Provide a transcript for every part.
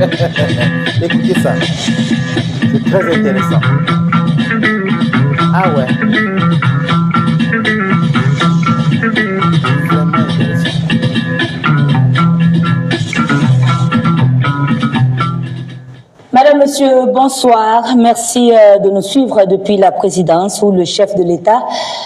Écoutez ça. C'est très intéressant. Ah ouais. Vraiment intéressant. Madame, Monsieur, bonsoir. Merci de nous suivre depuis la présidence où le chef de l'État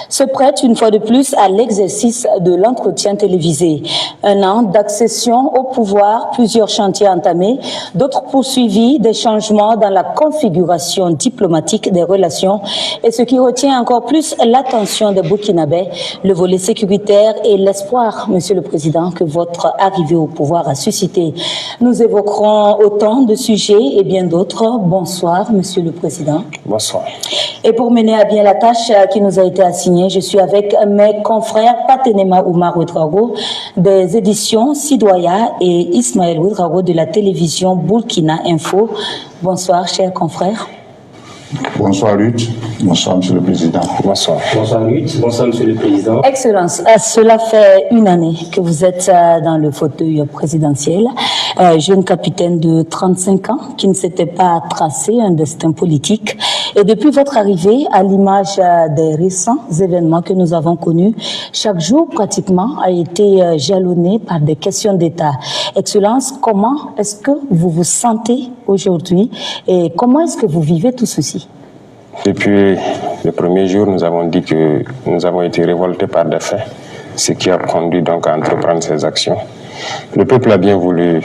se prête une fois de plus à l'exercice de l'entretien télévisé. Un an d'accession au pouvoir, plusieurs chantiers entamés, d'autres poursuivis, des changements dans la configuration diplomatique des relations et ce qui retient encore plus l'attention des Burkinabés, le volet sécuritaire et l'espoir, Monsieur le Président, que votre arrivée au pouvoir a suscité. Nous évoquerons autant de sujets et bien d'autres. Bonsoir, Monsieur le Président. Bonsoir. Et pour mener à bien la tâche qui nous a été assignée, je suis avec mes confrères Patenema Oumar Ouedraogo des éditions Sidoya et Ismaël Ouedraogo de la télévision Burkina Info. Bonsoir, chers confrères. Bonsoir Ruth. Bonsoir Monsieur le Président. Bonsoir. Bonsoir Ruth. Bonsoir Monsieur le Président. Excellence, cela fait une année que vous êtes dans le fauteuil présidentiel. Jeune capitaine de 35 ans qui ne s'était pas tracé un destin politique. Et depuis votre arrivée, à l'image des récents événements que nous avons connus, chaque jour pratiquement a été jalonné par des questions d'État. Excellence, comment est-ce que vous vous sentez aujourd'hui et comment est-ce que vous vivez tout ceci? Depuis le premier jour, nous avons dit que nous avons été révoltés par des faits, ce qui a conduit donc à entreprendre ces actions. Le peuple a bien voulu,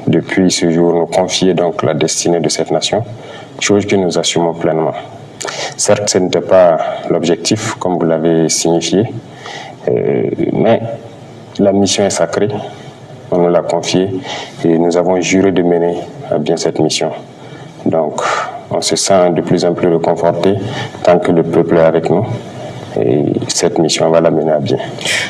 depuis ce jour, nous confier donc la destinée de cette nation, chose que nous assumons pleinement. Certes, ce n'était pas l'objectif, comme vous l'avez signifié, mais la mission est sacrée, on nous l'a confiée et nous avons juré de mener à bien cette mission. Donc, on se sent de plus en plus réconforté tant que le peuple est avec nous. Et cette mission va la mener à bien.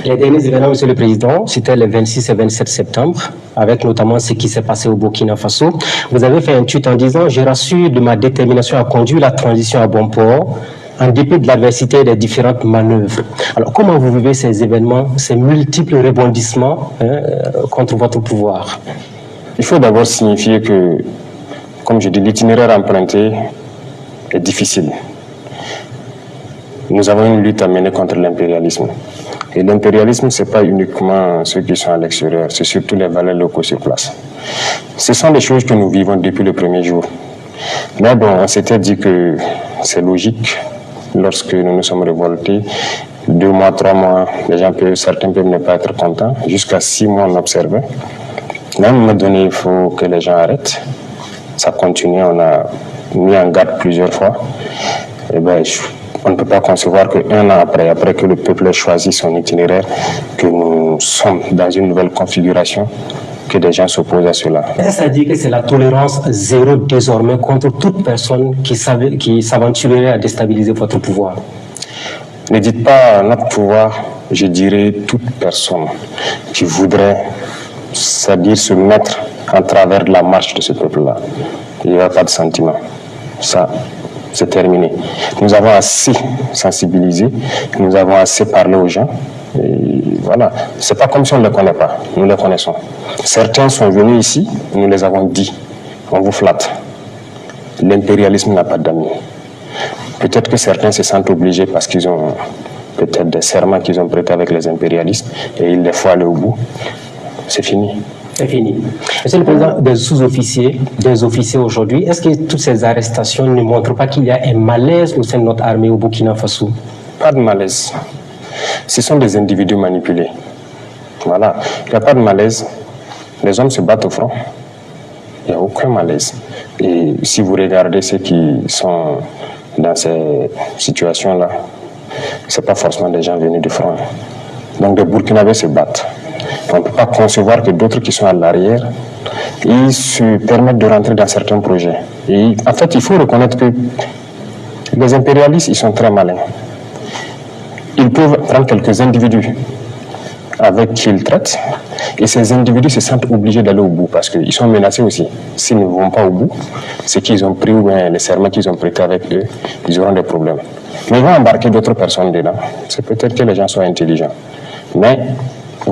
Les derniers événements, Monsieur le Président, c'était les 26 et 27 septembre, avec notamment ce qui s'est passé au Burkina Faso. Vous avez fait un tweet en disant « Je rassure de ma détermination à conduire la transition à bon port, en dépit de l'adversité et des différentes manœuvres. » Alors, comment vous vivez ces événements, ces multiples rebondissements contre votre pouvoir? Il faut d'abord signifier que, comme je dis, l'itinéraire emprunté est difficile. Nous avons une lutte à mener contre l'impérialisme. Et l'impérialisme, ce n'est pas uniquement ceux qui sont à l'extérieur, c'est surtout les valeurs locaux sur place. Ce sont des choses que nous vivons depuis le premier jour. Mais bon, on s'était dit que c'est logique, lorsque nous nous sommes révoltés, 2 mois, 3 mois, certains peuvent ne pas être contents, jusqu'à 6 mois on observait. Mais à un moment donné, il faut que les gens arrêtent. Ça continue, on a mis en garde plusieurs fois. Et bien, on ne peut pas concevoir qu'un an après que le peuple ait choisi son itinéraire, que nous sommes dans une nouvelle configuration, que des gens s'opposent à cela. Est-ce à dire que c'est la tolérance zéro désormais contre toute personne qui s'aventurerait à déstabiliser votre pouvoir? Ne dites pas notre pouvoir, je dirais toute personne qui voudrait, c'est-à-dire se mettre en travers de la marche de ce peuple-là. Il n'y a pas de sentiment. Ça, c'est terminé. Nous avons assez sensibilisé, nous avons assez parlé aux gens. Et voilà, c'est pas comme si on ne les connaît pas, nous les connaissons. Certains sont venus ici, nous les avons dit, on vous flatte. L'impérialisme n'a pas d'amis. Peut-être que certains se sentent obligés parce qu'ils ont peut-être des serments qu'ils ont prêtés avec les impérialistes et il les faut aller au bout. C'est fini. C'est fini. Monsieur le Président, des sous-officiers, des officiers aujourd'hui, est-ce que toutes ces arrestations ne montrent pas qu'il y a un malaise au sein de notre armée au Burkina Faso? Pas de malaise. Ce sont des individus manipulés. Voilà. Il n'y a pas de malaise. Les hommes se battent au front. Il n'y a aucun malaise. Et si vous regardez ceux qui sont dans ces situations-là, ce n'est pas forcément des gens venus du front. Donc les Burkinabés se battent. On ne peut pas concevoir que d'autres qui sont à l'arrière, ils se permettent de rentrer dans certains projets. Et en fait, il faut reconnaître que les impérialistes, ils sont très malins. Ils peuvent prendre quelques individus avec qui ils traitent, et ces individus se sentent obligés d'aller au bout parce qu'ils sont menacés aussi. S'ils ne vont pas au bout, ce qu'ils ont pris ou bien les serments qu'ils ont prêtés avec eux, ils auront des problèmes. Mais ils vont embarquer d'autres personnes dedans. C'est peut-être que les gens soient intelligents. Mais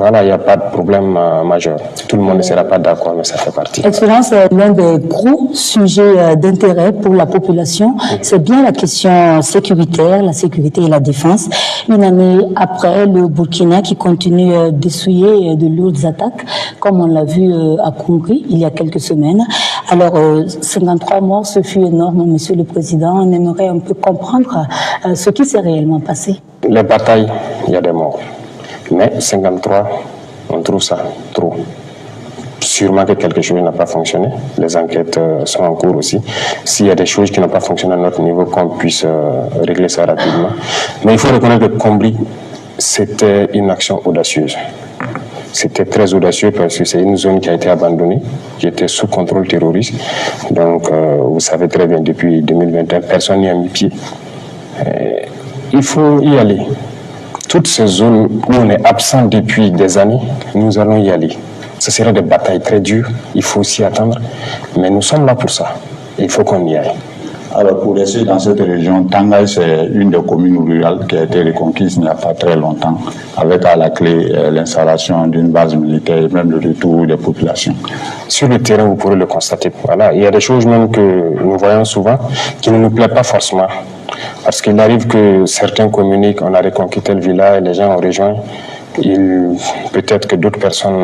Voilà, il n'y a pas de problème majeur. Tout le monde ne sera pas d'accord, mais ça fait partie. Excellence, l'un des gros sujets d'intérêt pour la population, c'est bien la question sécuritaire, la sécurité et la défense. Une année après, le Burkina qui continue d'essuyer de lourdes attaques, comme on l'a vu à Conakry il y a quelques semaines. Alors, 53 morts, ce fut énorme, Monsieur le Président. On aimerait un peu comprendre ce qui s'est réellement passé. Les batailles, il y a des morts. Mais 53, on trouve ça trop. Sûrement que quelque chose n'a pas fonctionné. Les enquêtes sont en cours aussi. S'il y a des choses qui n'ont pas fonctionné à notre niveau, qu'on puisse régler ça rapidement. Mais il faut reconnaître que Combri, c'était une action audacieuse. C'était très audacieux parce que c'est une zone qui a été abandonnée, qui était sous contrôle terroriste. Donc, vous savez très bien, depuis 2021, personne n'y a mis pied. Il faut y aller. Toutes ces zones où on est absent depuis des années, nous allons y aller. Ce sera des batailles très dures, il faut s'y attendre, mais nous sommes là pour ça. Il faut qu'on y aille. Alors pour rester dans cette région, Tangay, c'est une des communes rurales qui a été reconquise il n'y a pas très longtemps, avec à la clé l'installation d'une base militaire et même le retour des populations. Sur le terrain, vous pourrez le constater. Voilà. Il y a des choses même que nous voyons souvent qui ne nous plaisent pas forcément. Parce qu'il arrive que certains communiquent, on a reconquis tel village, les gens ont rejoint. Peut-être que d'autres personnes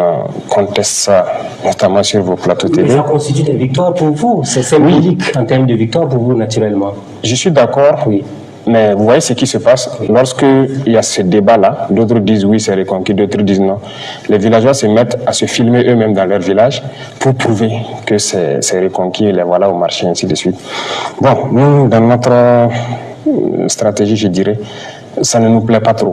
contestent ça, notamment sur vos plateaux télé. Mais ça constitue des victoires pour vous, c'est symbolique en termes de victoire pour vous, naturellement. Je suis d'accord, oui. Mais vous voyez ce qui se passe lorsqu'il y a ce débat-là, d'autres disent oui, c'est reconquis, d'autres disent non. Les villageois se mettent à se filmer eux-mêmes dans leur village pour prouver que c'est reconquis et les voilà au marché, ainsi de suite. Bon, nous, dans notre stratégie, je dirais, ça ne nous plaît pas trop.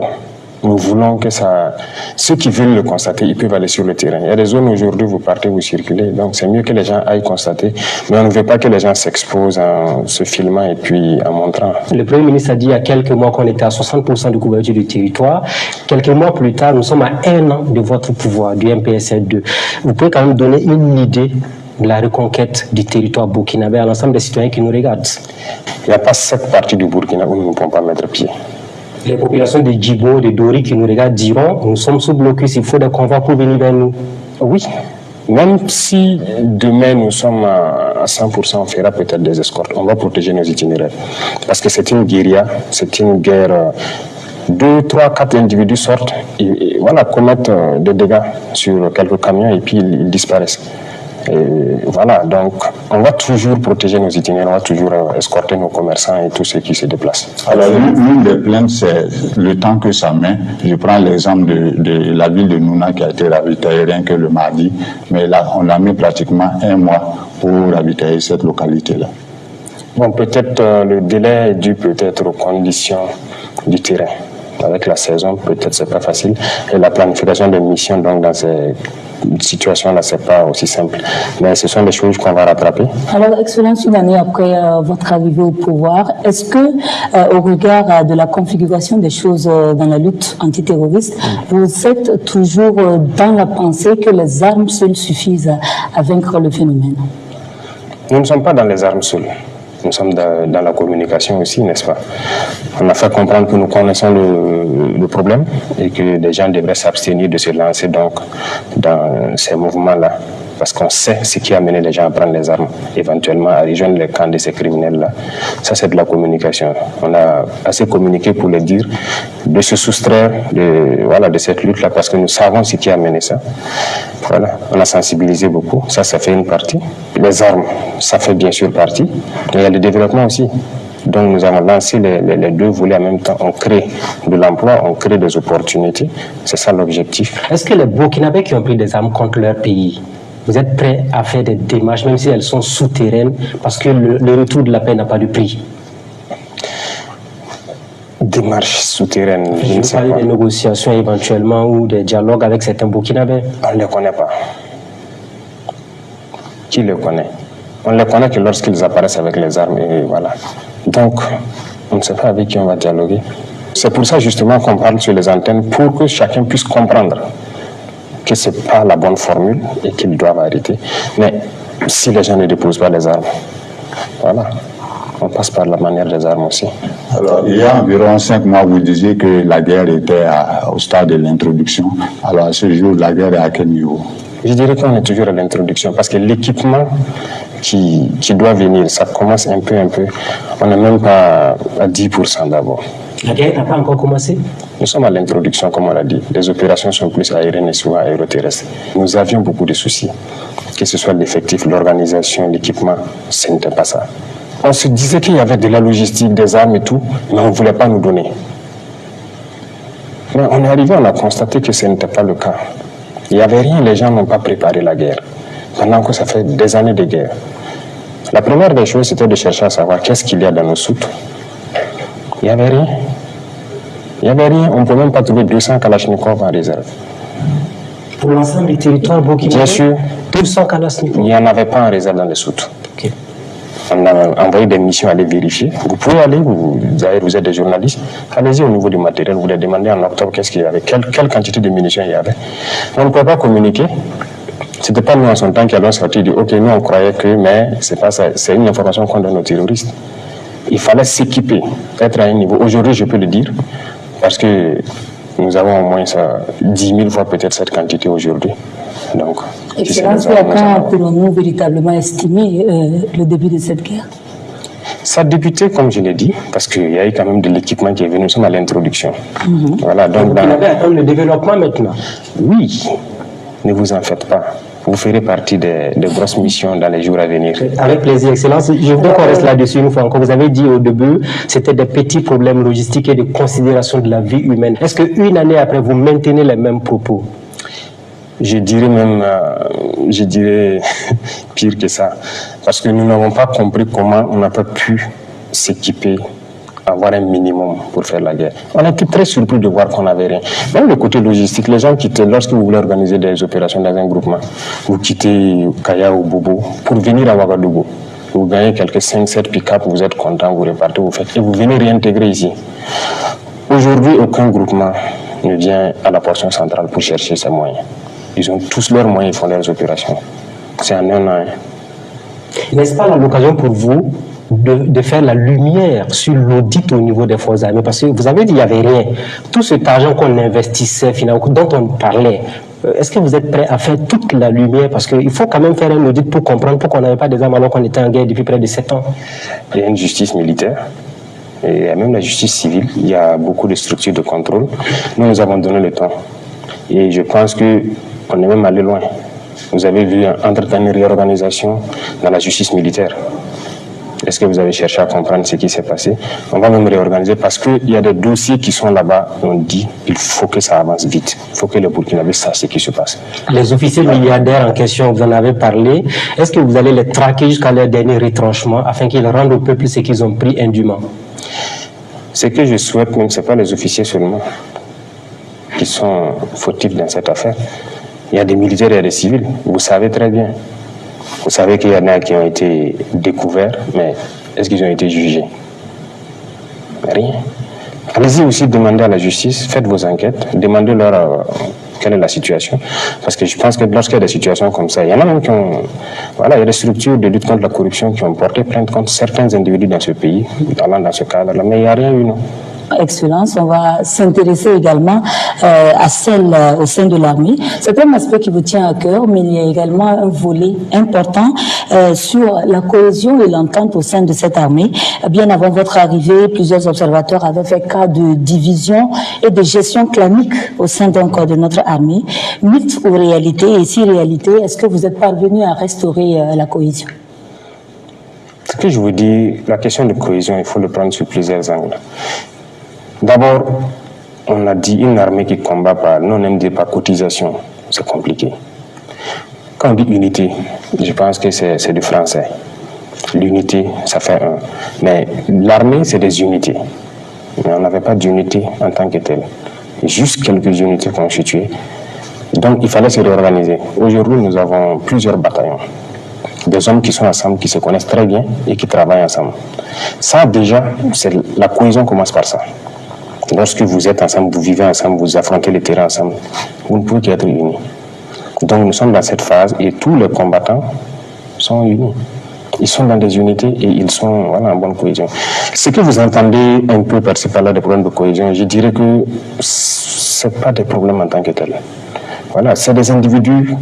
Nous voulons que ça... Ceux qui veulent le constater, ils peuvent aller sur le terrain. Il y a des zones où aujourd'hui, vous partez, vous circulez. Donc, c'est mieux que les gens aillent constater. Mais on ne veut pas que les gens s'exposent en se filmant et puis en montrant. Le Premier ministre a dit il y a quelques mois qu'on était à 60% de couverture du territoire. Quelques mois plus tard, nous sommes à 1 an de votre pouvoir, du MPSR2. Vous pouvez quand même donner une idée de la reconquête du territoire burkinabé à l'ensemble des citoyens qui nous regardent. Il n'y a pas cette partie du Burkina où nous ne pouvons pas mettre pied. Les populations de Djibo, de Dori qui nous regardent diront nous sommes sous blocus, il faut des convois pour venir vers nous. Oui, même si demain nous sommes à 100%, on fera peut-être des escortes. On va protéger nos itinéraires. Parce que c'est une guérilla, c'est une guerre. 2, 3, 4 individus sortent et voilà, commettent des dégâts sur quelques camions et puis ils disparaissent. Et voilà, donc on va toujours protéger nos itinéraires, on va toujours escorter nos commerçants et tous ceux qui se déplacent. Alors l'une des plaintes, c'est le temps que ça met. Je prends l'exemple de la ville de Nouna qui a été ravitaillée rien que le mardi, mais là on a mis pratiquement 1 mois pour ravitailler cette localité-là. Bon, peut-être le délai est dû peut-être aux conditions du terrain. Avec la saison, peut-être c'est pas facile. Et la planification des missions, donc dans ces situations-là, c'est pas aussi simple. Mais ce sont des choses qu'on va rattraper. Alors, Excellence, une année après votre arrivée au pouvoir, est-ce que, au regard de la configuration des choses dans la lutte antiterroriste, vous êtes toujours dans la pensée que les armes seules suffisent à vaincre le phénomène? Nous ne sommes pas dans les armes seules. Nous sommes dans la communication aussi, n'est-ce pas? On a fait comprendre que nous connaissons le problème et que les gens devraient s'abstenir de se lancer donc dans ces mouvements-là. Parce qu'on sait ce qui a amené les gens à prendre les armes, éventuellement à rejoindre les camps de ces criminels-là. Ça, c'est de la communication. On a assez communiqué pour le dire, de se soustraire de cette lutte-là, parce que nous savons ce qui a amené ça. Voilà, on a sensibilisé beaucoup. Ça fait une partie. Les armes, ça fait bien sûr partie. Et il y a le développement aussi. Donc nous avons lancé les deux volets en même temps. On crée de l'emploi, on crée des opportunités. C'est ça l'objectif. Est-ce que les Burkinabés qui ont pris des armes contre leur pays, vous êtes prêts à faire des démarches, même si elles sont souterraines, parce que le retour de la paix n'a pas de prix? Démarches souterraines, je ne sais pas. Des négociations éventuellement ou des dialogues avec certains Burkinabés? On ne les connaît pas. Qui les connaît? On ne les connaît que lorsqu'ils apparaissent avec les armes et voilà. Donc, on ne sait pas avec qui on va dialoguer. C'est pour ça justement qu'on parle sur les antennes, pour que chacun puisse comprendre que ce n'est pas la bonne formule et qu'ils doivent arrêter. Mais si les gens ne déposent pas les armes, voilà. on passe par la manière des armes aussi. Alors, il y a environ 5 mois, vous disiez que la guerre était au stade de l'introduction. Alors, à ce jour, la guerre est à quel niveau? Je dirais qu'on est toujours à l'introduction parce que l'équipement qui doit venir, ça commence un peu. On n'est même pas à 10% d'abord. La guerre n'a pas encore commencé? Nous sommes à l'introduction, comme on l'a dit. Les opérations sont plus aériennes et souvent aéroterrestres. Nous avions beaucoup de soucis, que ce soit l'effectif, l'organisation, l'équipement, ce n'était pas ça. On se disait qu'il y avait de la logistique, des armes et tout, mais on ne voulait pas nous donner. Mais on est arrivé, on a constaté que ce n'était pas le cas. Il n'y avait rien, les gens n'ont pas préparé la guerre. Pendant que ça fait des années de guerre. La première des choses, c'était de chercher à savoir qu'est-ce qu'il y a dans nos soutes. Il n'y avait rien. Il n'y avait rien. On ne peut même pas trouver 200 Kalachnikov en réserve. Pour l'ensemble du territoire burkinabé? Bien sûr. 200 Kalachnikov? Il n'y en avait pas en réserve dans les soutes. Okay. On a envoyé des missions à aller vérifier. Vous pouvez aller, vous êtes des journalistes, allez-y au niveau du matériel, vous les demandez en octobre qu'est-ce qu'il y avait, quelle quantité de munitions il y avait. On ne peut pas communiquer. C'était pas nous en son temps qui allons sortir du ok, nous on croyait que, mais c'est pas ça, c'est une information qu'on donne aux terroristes. Il fallait s'équiper, être à un niveau. Aujourd'hui, je peux le dire, parce que nous avons au moins 10 000 fois peut-être cette quantité aujourd'hui. Donc, Excellence, à quand pourrons-nous véritablement estimer le début de cette guerre? Ça a débuté, comme je l'ai dit, parce qu'il y a eu quand même de l'équipement qui est venu. Nous sommes à l'introduction. Voilà, donc, vous avez attendu le développement maintenant? Oui, ne vous en faites pas. Vous ferez partie des grosses missions dans les jours à venir. Avec plaisir, Excellence. Je voudrais qu'on reste là-dessus une fois encore. Vous avez dit au début, c'était des petits problèmes logistiques et de considération de la vie humaine. Est-ce qu'une année après, vous maintenez les mêmes propos? Je dirais même, pire que ça. Parce que nous n'avons pas compris comment on n'a pas pu s'équiper, avoir un minimum pour faire la guerre. On a été très surpris de voir qu'on n'avait rien. Même le côté logistique, les gens quittent, lorsque vous voulez organiser des opérations dans un groupement, vous quittez Kaya ou Bobo pour venir à Ouagadougou. Vous gagnez quelques 5-7 pick-up, vous êtes content, vous repartez, vous faites, et vous venez réintégrer ici. Aujourd'hui, aucun groupement ne vient à la portion centrale pour chercher ses moyens. Ils ont tous leurs moyens, ils font leurs opérations. C'est en un an. N'est-ce pas l'occasion pour vous de faire la lumière sur l'audit au niveau des forces armées? Parce que vous avez dit qu'il n'y avait rien. Tout cet argent qu'on investissait, finalement, dont on parlait, est-ce que vous êtes prêt à faire toute la lumière? Parce qu'il faut quand même faire un audit pour comprendre pourquoi on n'avait pas des armes alors qu'on était en guerre depuis près de 7 ans. Il y a une justice militaire. Et il y a même la justice civile. Il y a beaucoup de structures de contrôle. Nous avons donné le temps. Et je pense qu'on est même allé loin. Vous avez vu entre-temps une réorganisation dans la justice militaire. Est-ce que vous avez cherché à comprendre ce qui s'est passé? On va même réorganiser parce qu'il y a des dossiers qui sont là-bas. On dit qu'il faut que ça avance vite. Il faut que les Burkinabés sachent ce qui se passe. Les officiers milliardaires en question, vous en avez parlé. Est-ce que vous allez les traquer jusqu'à leur dernier retranchement afin qu'ils rendent au peuple ce qu'ils ont pris indûment? Ce que je souhaite même, ce n'est pas les officiers seulement qui sont fautifs dans cette affaire. Il y a des militaires et des civils. Vous savez très bien. Vous savez qu'il y en a qui ont été découverts, mais est-ce qu'ils ont été jugés? Rien. Allez-y aussi demander à la justice, faites vos enquêtes, demandez-leur quelle est la situation. Parce que je pense que lorsqu'il y a des situations comme ça, il y en a même qui ont... Voilà, il y a des structures de lutte contre la corruption qui ont porté plainte contre certains individus dans ce pays, allant dans ce cadre-là, mais il n'y a rien eu, non. Excellence, on va s'intéresser également à celle au sein de l'armée. C'est un aspect qui vous tient à cœur, mais il y a également un volet important sur la cohésion et l'entente au sein de cette armée. Bien avant votre arrivée, plusieurs observateurs avaient fait cas de division et de gestion clanique au sein donc de notre armée. Mythe ou réalité? Et si réalité, est-ce que vous êtes parvenu à restaurer la cohésion? Ce que je vous dis, la question de cohésion, il faut le prendre sur plusieurs angles. D'abord, on a dit une armée qui combat par, non, on n'aime dire pas cotisation, c'est compliqué. Quand on dit unité, je pense que c'est du français. L'unité, ça fait un. Mais l'armée, c'est des unités. Mais on n'avait pas d'unité en tant que telle. Juste quelques unités constituées. Donc, il fallait se réorganiser. Aujourd'hui, nous avons plusieurs bataillons. Des hommes qui sont ensemble, qui se connaissent très bien et qui travaillent ensemble. Ça, déjà, la cohésion commence par ça. Lorsque vous êtes ensemble, vous vivez ensemble, vous affrontez le terrain ensemble, vous ne pouvez qu'être unis. Donc nous sommes dans cette phase et tous les combattants sont unis. Ils sont dans des unités et ils sont en bonne cohésion. Ce que vous entendez un peu par-ci par-là des problèmes de cohésion, je dirais que ce n'est pas des problèmes en tant que tels. Voilà, c'est des individus.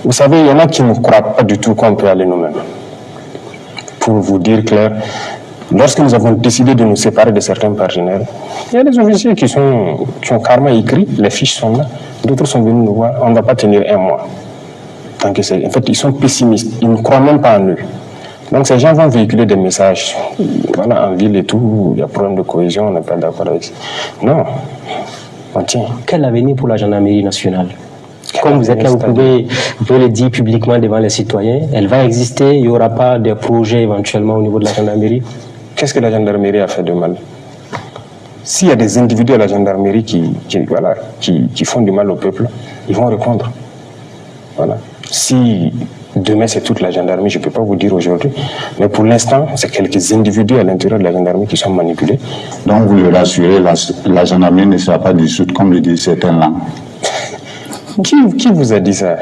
Vous savez, il y en a qui ne croient pas du tout qu'on peut aller nous-mêmes. Pour vous dire clair, lorsque nous avons décidé de nous séparer de certains partenaires, il y a des officiers qui ont carrément écrit, les fiches sont là, d'autres sont venus nous voir, on ne va pas tenir un mois. En fait, ils sont pessimistes, ils ne croient même pas en eux. Donc ces gens vont véhiculer des messages, en ville et tout, il y a problème de cohésion, on n'est pas d'accord avec ça. Non, on tient. Quel avenir pour la gendarmerie nationale? Comme vous êtes là, vous pouvez le dire publiquement devant les citoyens. Elle va exister, il n'y aura pas de projet éventuellement au niveau de la gendarmerie? Qu'est-ce que la gendarmerie a fait de mal? S'il y a des individus à la gendarmerie qui font du mal au peuple, ils vont répondre. Voilà. Si demain c'est toute la gendarmerie, je ne peux pas vous dire aujourd'hui, mais pour l'instant, c'est quelques individus à l'intérieur de la gendarmerie qui sont manipulés. Donc vous le rassurez, la gendarmerie ne sera pas dissoute comme le disent certaines langues. Qui vous a dit ça?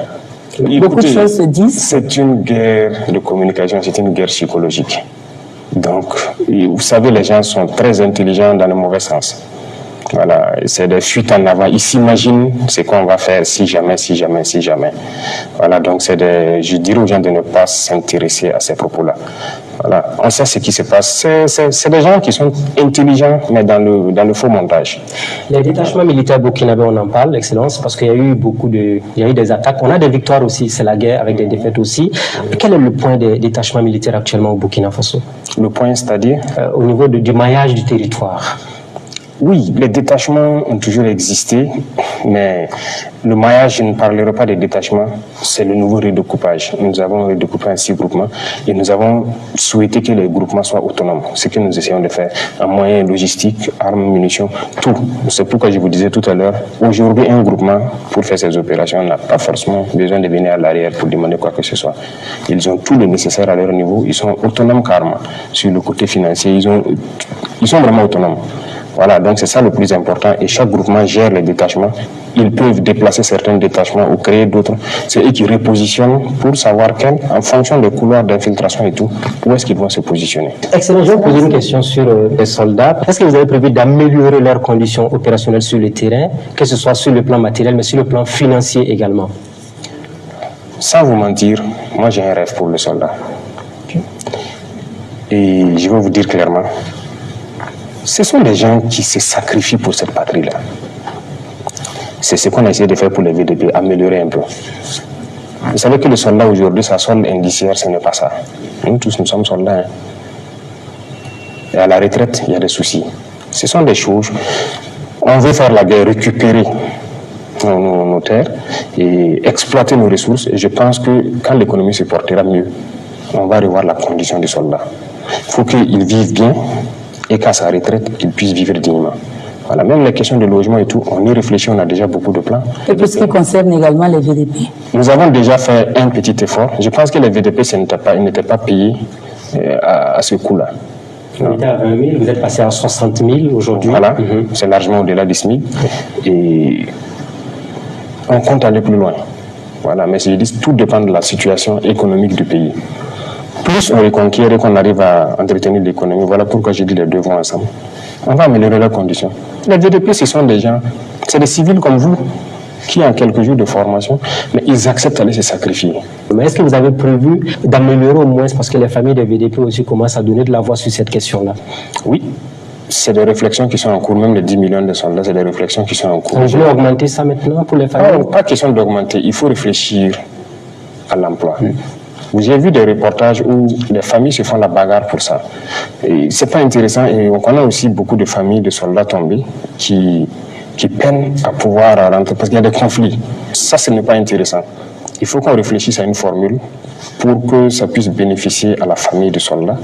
Beaucoup de choses se disent. C'est une guerre de communication, c'est une guerre psychologique. Donc, vous savez, les gens sont très intelligents dans le mauvais sens. Voilà, c'est des fuites en avant. Ils s'imaginent ce qu'on va faire si jamais. Voilà, donc je dirais aux gens de ne pas s'intéresser à ces propos-là. Voilà, on sait ce qui se passe. C'est des gens qui sont intelligents, mais dans le faux montage. Les détachements militaires burkinabés, on en parle, Excellence, parce qu'il y a eu il y a eu des attaques. On a des victoires aussi, c'est la guerre avec des défaites aussi. Quel est le point des détachements militaires actuellement au Burkina Faso? Le point, c'est-à-dire au niveau du maillage du territoire. Oui, les détachements ont toujours existé, mais le maillage, je ne parlerai pas des détachements, c'est le nouveau redécoupage. Nous avons redécoupé en 6 groupements et nous avons souhaité que les groupements soient autonomes, ce que nous essayons de faire en moyens logistiques, armes, munitions, tout. C'est pourquoi je vous disais tout à l'heure, aujourd'hui un groupement pour faire ces opérations n'a pas forcément besoin de venir à l'arrière pour demander quoi que ce soit. Ils ont tout le nécessaire à leur niveau, ils sont autonomes carrément. Sur le côté financier, ils sont vraiment autonomes. Voilà, donc c'est ça le plus important. Et chaque groupement gère les détachements. Ils peuvent déplacer certains détachements ou créer d'autres. C'est eux qui repositionnent pour savoir en fonction des couloirs d'infiltration et tout, où est-ce qu'ils vont se positionner. Excellent. Je vais vous poser une question sur les soldats. Est-ce que vous avez prévu d'améliorer leurs conditions opérationnelles sur le terrain, que ce soit sur le plan matériel, mais sur le plan financier également? Sans vous mentir, moi j'ai un rêve pour les soldats. Et je vais vous dire clairement, ce sont des gens qui se sacrifient pour cette patrie-là. C'est ce qu'on a essayé de faire pour les VDP, améliorer un peu. Vous savez que le soldat aujourd'hui, sa solde indiciaire, ce n'est pas ça. Nous tous, nous sommes soldats. Et à la retraite, il y a des soucis. Ce sont des choses. On veut faire la guerre, récupérer nos terres et exploiter nos ressources. Et je pense que quand l'économie se portera mieux, on va revoir la condition du soldat. Il faut qu'il vive bien et qu'à sa retraite, il puisse vivre dignement. Voilà, même les questions de logement et tout, on y réfléchit, on a déjà beaucoup de plans. Et pour ce qui concerne également les VDP? Nous avons déjà fait un petit effort. Je pense que les VDP n'étaient pas payés à ce coût-là. Vous étiez à 20 000, vous êtes passé à 60 000 aujourd'hui. Voilà, c'est largement au-delà du SMIC. Et on compte aller plus loin. Voilà, mais je dis, tout dépend de la situation économique du pays. Plus on reconquiert et qu'on arrive à entretenir l'économie, voilà pourquoi j'ai dit les deux vont ensemble. On va améliorer leurs conditions. Les VDP, ce sont des gens, c'est des civils comme vous, qui ont quelques jours de formation, mais ils acceptent d'aller se sacrifier. Mais est-ce que vous avez prévu d'améliorer au moins, parce que les familles des VDP aussi commencent à donner de la voix sur cette question-là? Oui, c'est des réflexions qui sont en cours, même les 10 millions de soldats, c'est des réflexions qui sont en cours. Vous voulez augmenter ça maintenant pour les familles? Pas question d'augmenter, il faut réfléchir à l'emploi. Vous avez vu des reportages où les familles se font la bagarre pour ça. C'est pas intéressant et on connaît aussi beaucoup de familles de soldats tombés qui peinent à pouvoir rentrer parce qu'il y a des conflits. Ça, ce n'est pas intéressant. Il faut qu'on réfléchisse à une formule pour que ça puisse bénéficier à la famille de soldats.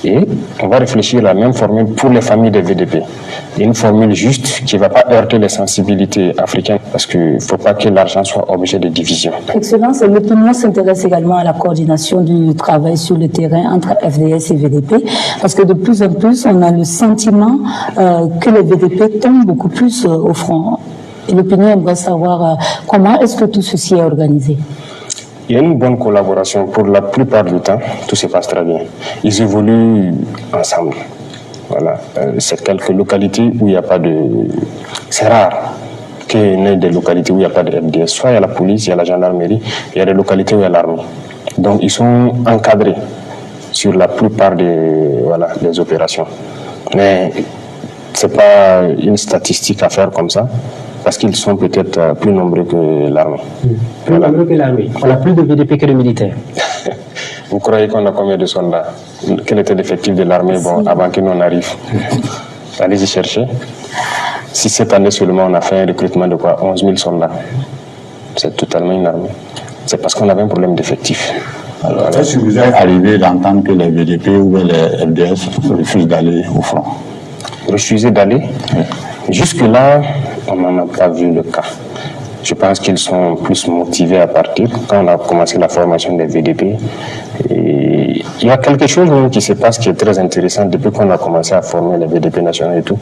Et on va réfléchir à la même formule pour les familles des VDP. Une formule juste qui ne va pas heurter les sensibilités africaines parce qu'il ne faut pas que l'argent soit objet de division. Excellence, l'opinion s'intéresse également à la coordination du travail sur le terrain entre FDS et VDP parce que de plus en plus, on a le sentiment que les VDP tombent beaucoup plus au front. Et l'opinion aimerait savoir comment est-ce que tout ceci est organisé. Il y a une bonne collaboration. Pour la plupart du temps, tout se passe très bien. Ils évoluent ensemble. Voilà. C'est quelques localités où il n'y a pas de... C'est rare qu'il y ait des localités où il n'y a pas de FDS. Soit il y a la police, il y a la gendarmerie, il y a des localités où il y a l'armée. Donc ils sont encadrés sur la plupart des opérations. Mais ce n'est pas une statistique à faire comme ça, parce qu'ils sont peut-être plus nombreux que l'armée. Plus nombreux que l'armée. On a plus de VDP que de militaires. Vous croyez qu'on a combien de soldats? Quel était l'effectif de l'armée avant que nous en arrive? Allez-y chercher. Si cette année seulement on a fait un recrutement de quoi? 11 000 soldats. C'est totalement une armée. C'est parce qu'on avait un problème d'effectif. Alors, est-ce que vous êtes arrivé d'entendre que les VDP ou les FDS refusent d'aller au front? Refuser d'aller? Jusque-là, on n'en a pas vu le cas. Je pense qu'ils sont plus motivés à partir. Quand on a commencé la formation des VDP, et il y a quelque chose même qui se passe qui est très intéressant depuis qu'on a commencé à former les VDP nationaux et tout.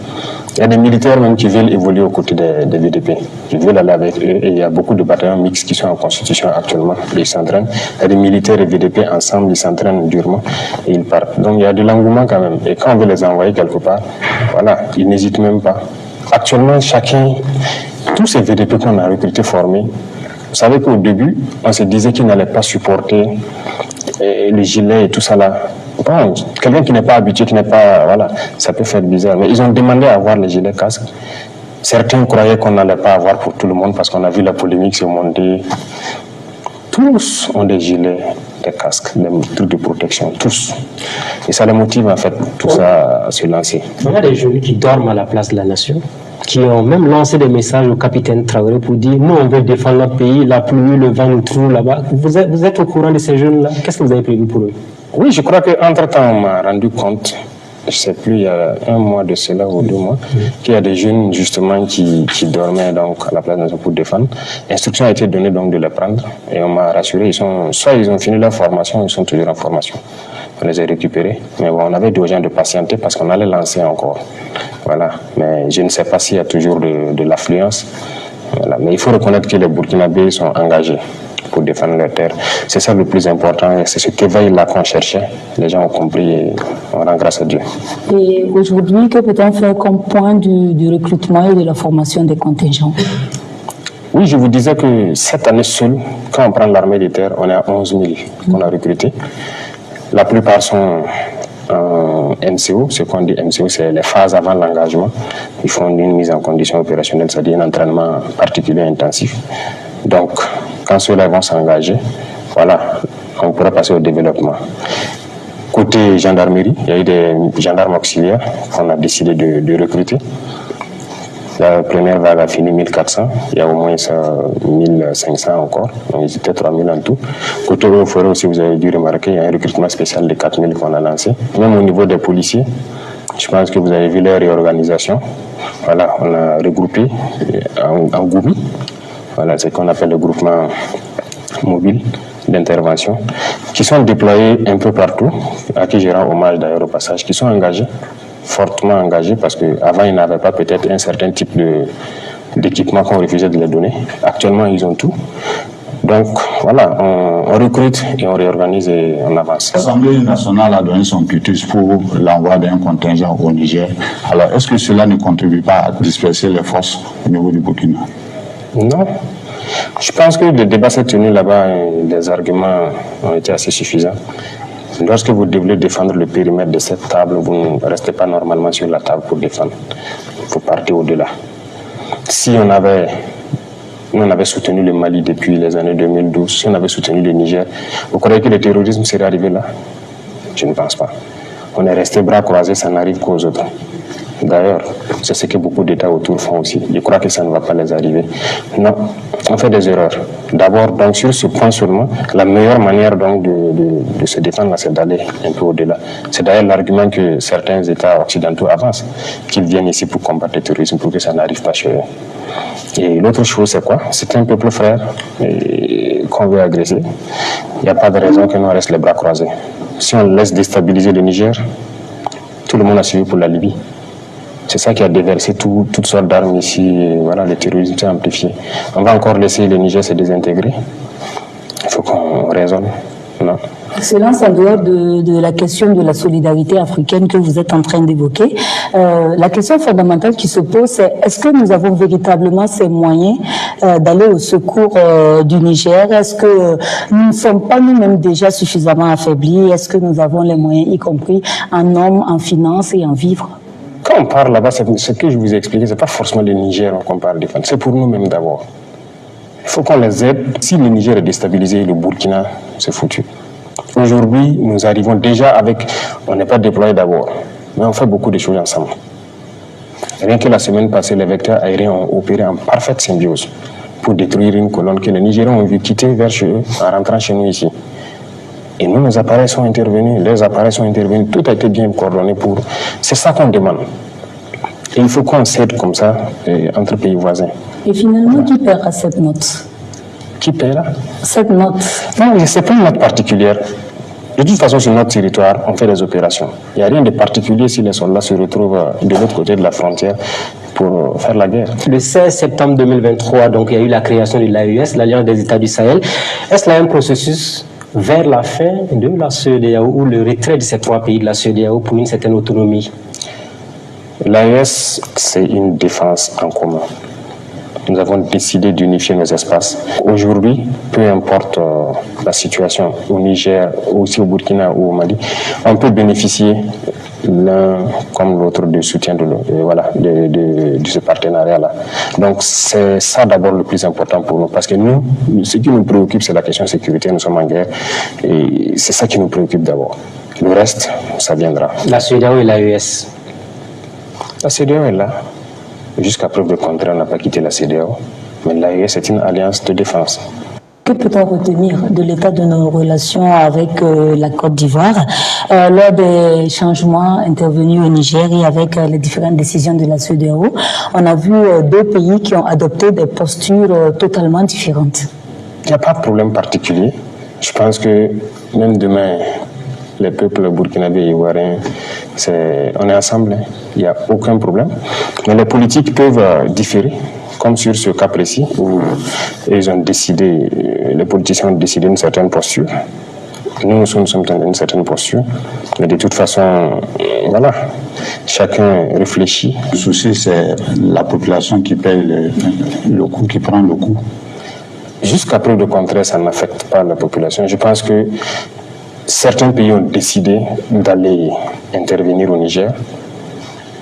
Il y a des militaires même qui veulent évoluer aux côtés des VDP. Ils veulent aller avec eux et il y a beaucoup de bataillons mixtes qui sont en constitution actuellement. Ils s'entraînent. Il y a des militaires et VDP ensemble, ils s'entraînent durement et ils partent. Donc il y a de l'engouement quand même. Et quand on veut les envoyer quelque part, voilà, ils n'hésitent même pas. Actuellement, tous ces VDP qu'on a recrutés, formés, vous savez qu'au début, on se disait qu'ils n'allaient pas supporter les gilets et tout ça là. Bon, quelqu'un qui n'est pas habitué, qui n'est pas... Voilà, ça peut faire bizarre. Mais ils ont demandé à avoir les gilets casques. Certains croyaient qu'on n'allait pas avoir pour tout le monde parce qu'on a vu la polémique se monter. Tous ont des gilets, des casques, des trucs de protection, tous. Et ça les motive en fait, tout ça à se lancer. Il y a des jeunes qui dorment à la place de la nation, qui ont même lancé des messages au capitaine Traoré pour dire « Nous, on veut défendre notre pays, la pluie, le vent nous trouve là-bas ». Vous êtes au courant de ces jeunes-là? Qu'est-ce que vous avez prévu pour eux? Oui, je crois qu'entre-temps, on m'a rendu compte, je ne sais plus, il y a 1 mois de cela ou 2 mois, qu'il y a des jeunes justement qui dormaient donc à la place de la nation pour défendre. L'instruction a été donnée donc de les prendre et on m'a rassuré, soit ils ont fini leur formation, ils sont toujours en formation. On les a récupérés, mais bon, on avait dit aux gens de patienter parce qu'on allait lancer encore. Voilà, mais je ne sais pas s'il y a toujours de l'affluence. Voilà. Mais il faut reconnaître que les Burkinabés sont engagés pour défendre leur terre. C'est ça le plus important, c'est ce qu'éveil-là qu'on cherchait. Les gens ont compris et on rend grâce à Dieu. Et aujourd'hui, que peut-on faire comme point du recrutement et de la formation des contingents? Oui, je vous disais que cette année seule, quand on prend l'armée de terre, on est à 11 000 qu'on a recrutés. La plupart sont en MCO. Ce qu'on dit MCO, c'est les phases avant l'engagement. Ils font une mise en condition opérationnelle, c'est-à-dire un entraînement particulier intensif. Donc, quand ceux-là vont s'engager, voilà, on pourra passer au développement. Côté gendarmerie, il y a eu des gendarmes auxiliaires qu'on a décidé de recruter. La première vague a fini 1400, il y a au moins 1500 encore, donc ils étaient 3000 en tout. Côté eaux et forêts aussi, vous avez dû remarquer, il y a un recrutement spécial de 4000 qu'on a lancé. Même au niveau des policiers, je pense que vous avez vu leur réorganisation. Voilà, on a regroupé en Goubi. Voilà, c'est ce qu'on appelle le groupement mobile d'intervention, qui sont déployés un peu partout, à qui je rends hommage d'ailleurs au passage, qui sont engagés, fortement engagés, parce qu'avant ils n'avaient pas peut-être un certain type d'équipement qu'on refusait de les donner. Actuellement, ils ont tout. Donc voilà, on recrute et on réorganise et on avance. L'Assemblée nationale a donné son quitus pour l'envoi d'un contingent au Niger. Alors, est-ce que cela ne contribue pas à disperser les forces au niveau du Burkina? Non. Je pense que le débat s'est tenu là-bas et les arguments ont été assez suffisants. Lorsque vous devez défendre le périmètre de cette table, vous ne restez pas normalement sur la table pour défendre. Il faut partir au-delà. Si on avait soutenu le Mali depuis les années 2012, si on avait soutenu le Niger, vous croyez que le terrorisme serait arrivé là? Je ne pense pas. On est resté bras croisés, ça n'arrive qu'aux autres. D'ailleurs, c'est ce que beaucoup d'États autour font aussi. Je crois que ça ne va pas les arriver. Non, on fait des erreurs. D'abord, donc sur ce point seulement, la meilleure manière donc de se défendre, c'est d'aller un peu au-delà. C'est d'ailleurs l'argument que certains États occidentaux avancent, qu'ils viennent ici pour combattre le terrorisme, pour que ça n'arrive pas chez eux. Et l'autre chose, c'est quoi? C'est un peuple frère qu'on veut agresser. Il n'y a pas de raison que nous reste les bras croisés. Si on laisse déstabiliser le Niger, tout le monde a suivi pour la Libye. C'est ça qui a déversé toutes sortes d'armes ici. Et voilà, le terrorisme s'est amplifié. On va encore laisser le Niger se désintégrer. Il faut qu'on raisonne. Non. Excellence, en dehors de la question de la solidarité africaine que vous êtes en train d'évoquer, la question fondamentale qui se pose, c'est est-ce que nous avons véritablement ces moyens d'aller au secours du Niger? Est-ce que nous ne sommes pas nous-mêmes déjà suffisamment affaiblis? Est-ce que nous avons les moyens, y compris en hommes, en finances et en vivres? Quand on parle là-bas, ce que je vous ai expliqué, ce n'est pas forcément le Niger qu'on parle de défendre, c'est pour nous-mêmes d'abord. Il faut qu'on les aide. Si le Niger est déstabilisé, le Burkina, c'est foutu. Aujourd'hui, nous arrivons déjà avec... On n'est pas déployé d'abord, mais on fait beaucoup de choses ensemble. Rien que la semaine passée, les vecteurs aériens ont opéré en parfaite symbiose pour détruire une colonne que les Nigériens ont vu quitter vers chez eux en rentrant chez nous ici. Et nous, nos appareils sont intervenus, les appareils sont intervenus, tout a été bien coordonné pour... C'est ça qu'on demande. Et il faut qu'on s'aide comme ça entre pays voisins. Et finalement, qui paiera cette note? Qui paiera? Cette note? Non, ce n'est pas une note particulière. De toute façon, sur notre territoire, on fait des opérations. Il n'y a rien de particulier si les soldats se retrouvent de l'autre côté de la frontière pour faire la guerre. Le 16 septembre 2023, donc, il y a eu la création de l'AES, l'Alliance des États du Sahel. Est-ce là un processus vers la fin de la CEDEAO ou le retrait de ces trois pays de la CEDEAO pour une certaine autonomie? L'AES, c'est une défense en commun. Nous avons décidé d'unifier nos espaces. Aujourd'hui, peu importe la situation au Niger, aussi au Burkina ou au Mali, on peut bénéficier l'un comme l'autre du soutien de ce partenariat-là. Donc c'est ça d'abord le plus important pour nous, parce que nous, ce qui nous préoccupe, c'est la question de sécurité. Nous sommes en guerre et c'est ça qui nous préoccupe d'abord. Le reste, ça viendra. La CEDEAO et l'AES. La CEDEAO est là. Jusqu'à preuve de contraire, on n'a pas quitté la CEDEAO. Mais l'AES est une alliance de défense. Que peut-on retenir de l'état de nos relations avec la Côte d'Ivoire lors des changements intervenus au Niger et avec les différentes décisions de la CEDEAO? On a vu deux pays qui ont adopté des postures totalement différentes. Il n'y a pas de problème particulier. Je pense que même demain, les peuples burkinabés et ivoiriens, on est ensemble, hein. Il n'y a aucun problème. Mais les politiques peuvent différer, comme sur ce cas précis où ils ont décidé, les politiciens ont décidé une certaine posture. Nous sommes dans une certaine posture. Mais de toute façon, voilà, chacun réfléchit. Le souci, c'est la population qui paye le coût, qui prend le coût. Jusqu'à preuve de contraire, ça n'affecte pas la population. Je pense que certains pays ont décidé d'aller intervenir au Niger.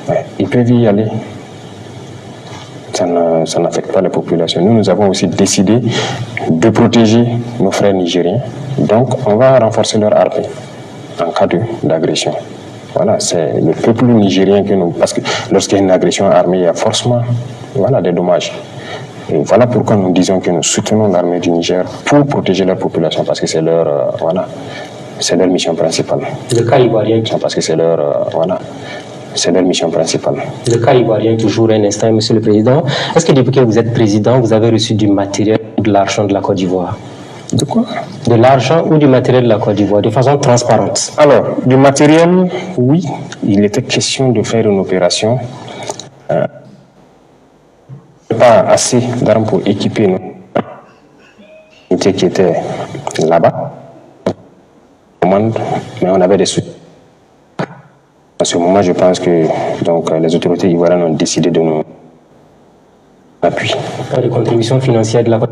Ouais, ils peuvent y aller. Ça n'affecte pas la population. Nous avons aussi décidé de protéger nos frères nigériens. Donc, on va renforcer leur armée en cas d'agression. Voilà, c'est le peuple nigérien que nous... Parce que lorsqu'il y a une agression armée, il y a forcément des dommages. Et voilà pourquoi nous disons que nous soutenons l'armée du Niger pour protéger leur population, parce que c'est leur... c'est leur mission principale. Le cas ivoirien. Parce que c'est leur... c'est leur mission principale. Le cas ivoirien, toujours un instant, Monsieur le Président. Est-ce que depuis que vous êtes président, vous avez reçu du matériel ou de l'argent de la Côte d'Ivoire? De quoi? De l'argent ou du matériel de la Côte d'Ivoire, de façon transparente? Alors, du matériel, oui. Il était question de faire une opération. Pas assez d'armes pour équiper nos unités qui étaient là-bas. Mais on avait des soutiens. À ce moment, je pense que les autorités ivoiriennes ont décidé de nous appuyer. Pas de contribution financière de la Côte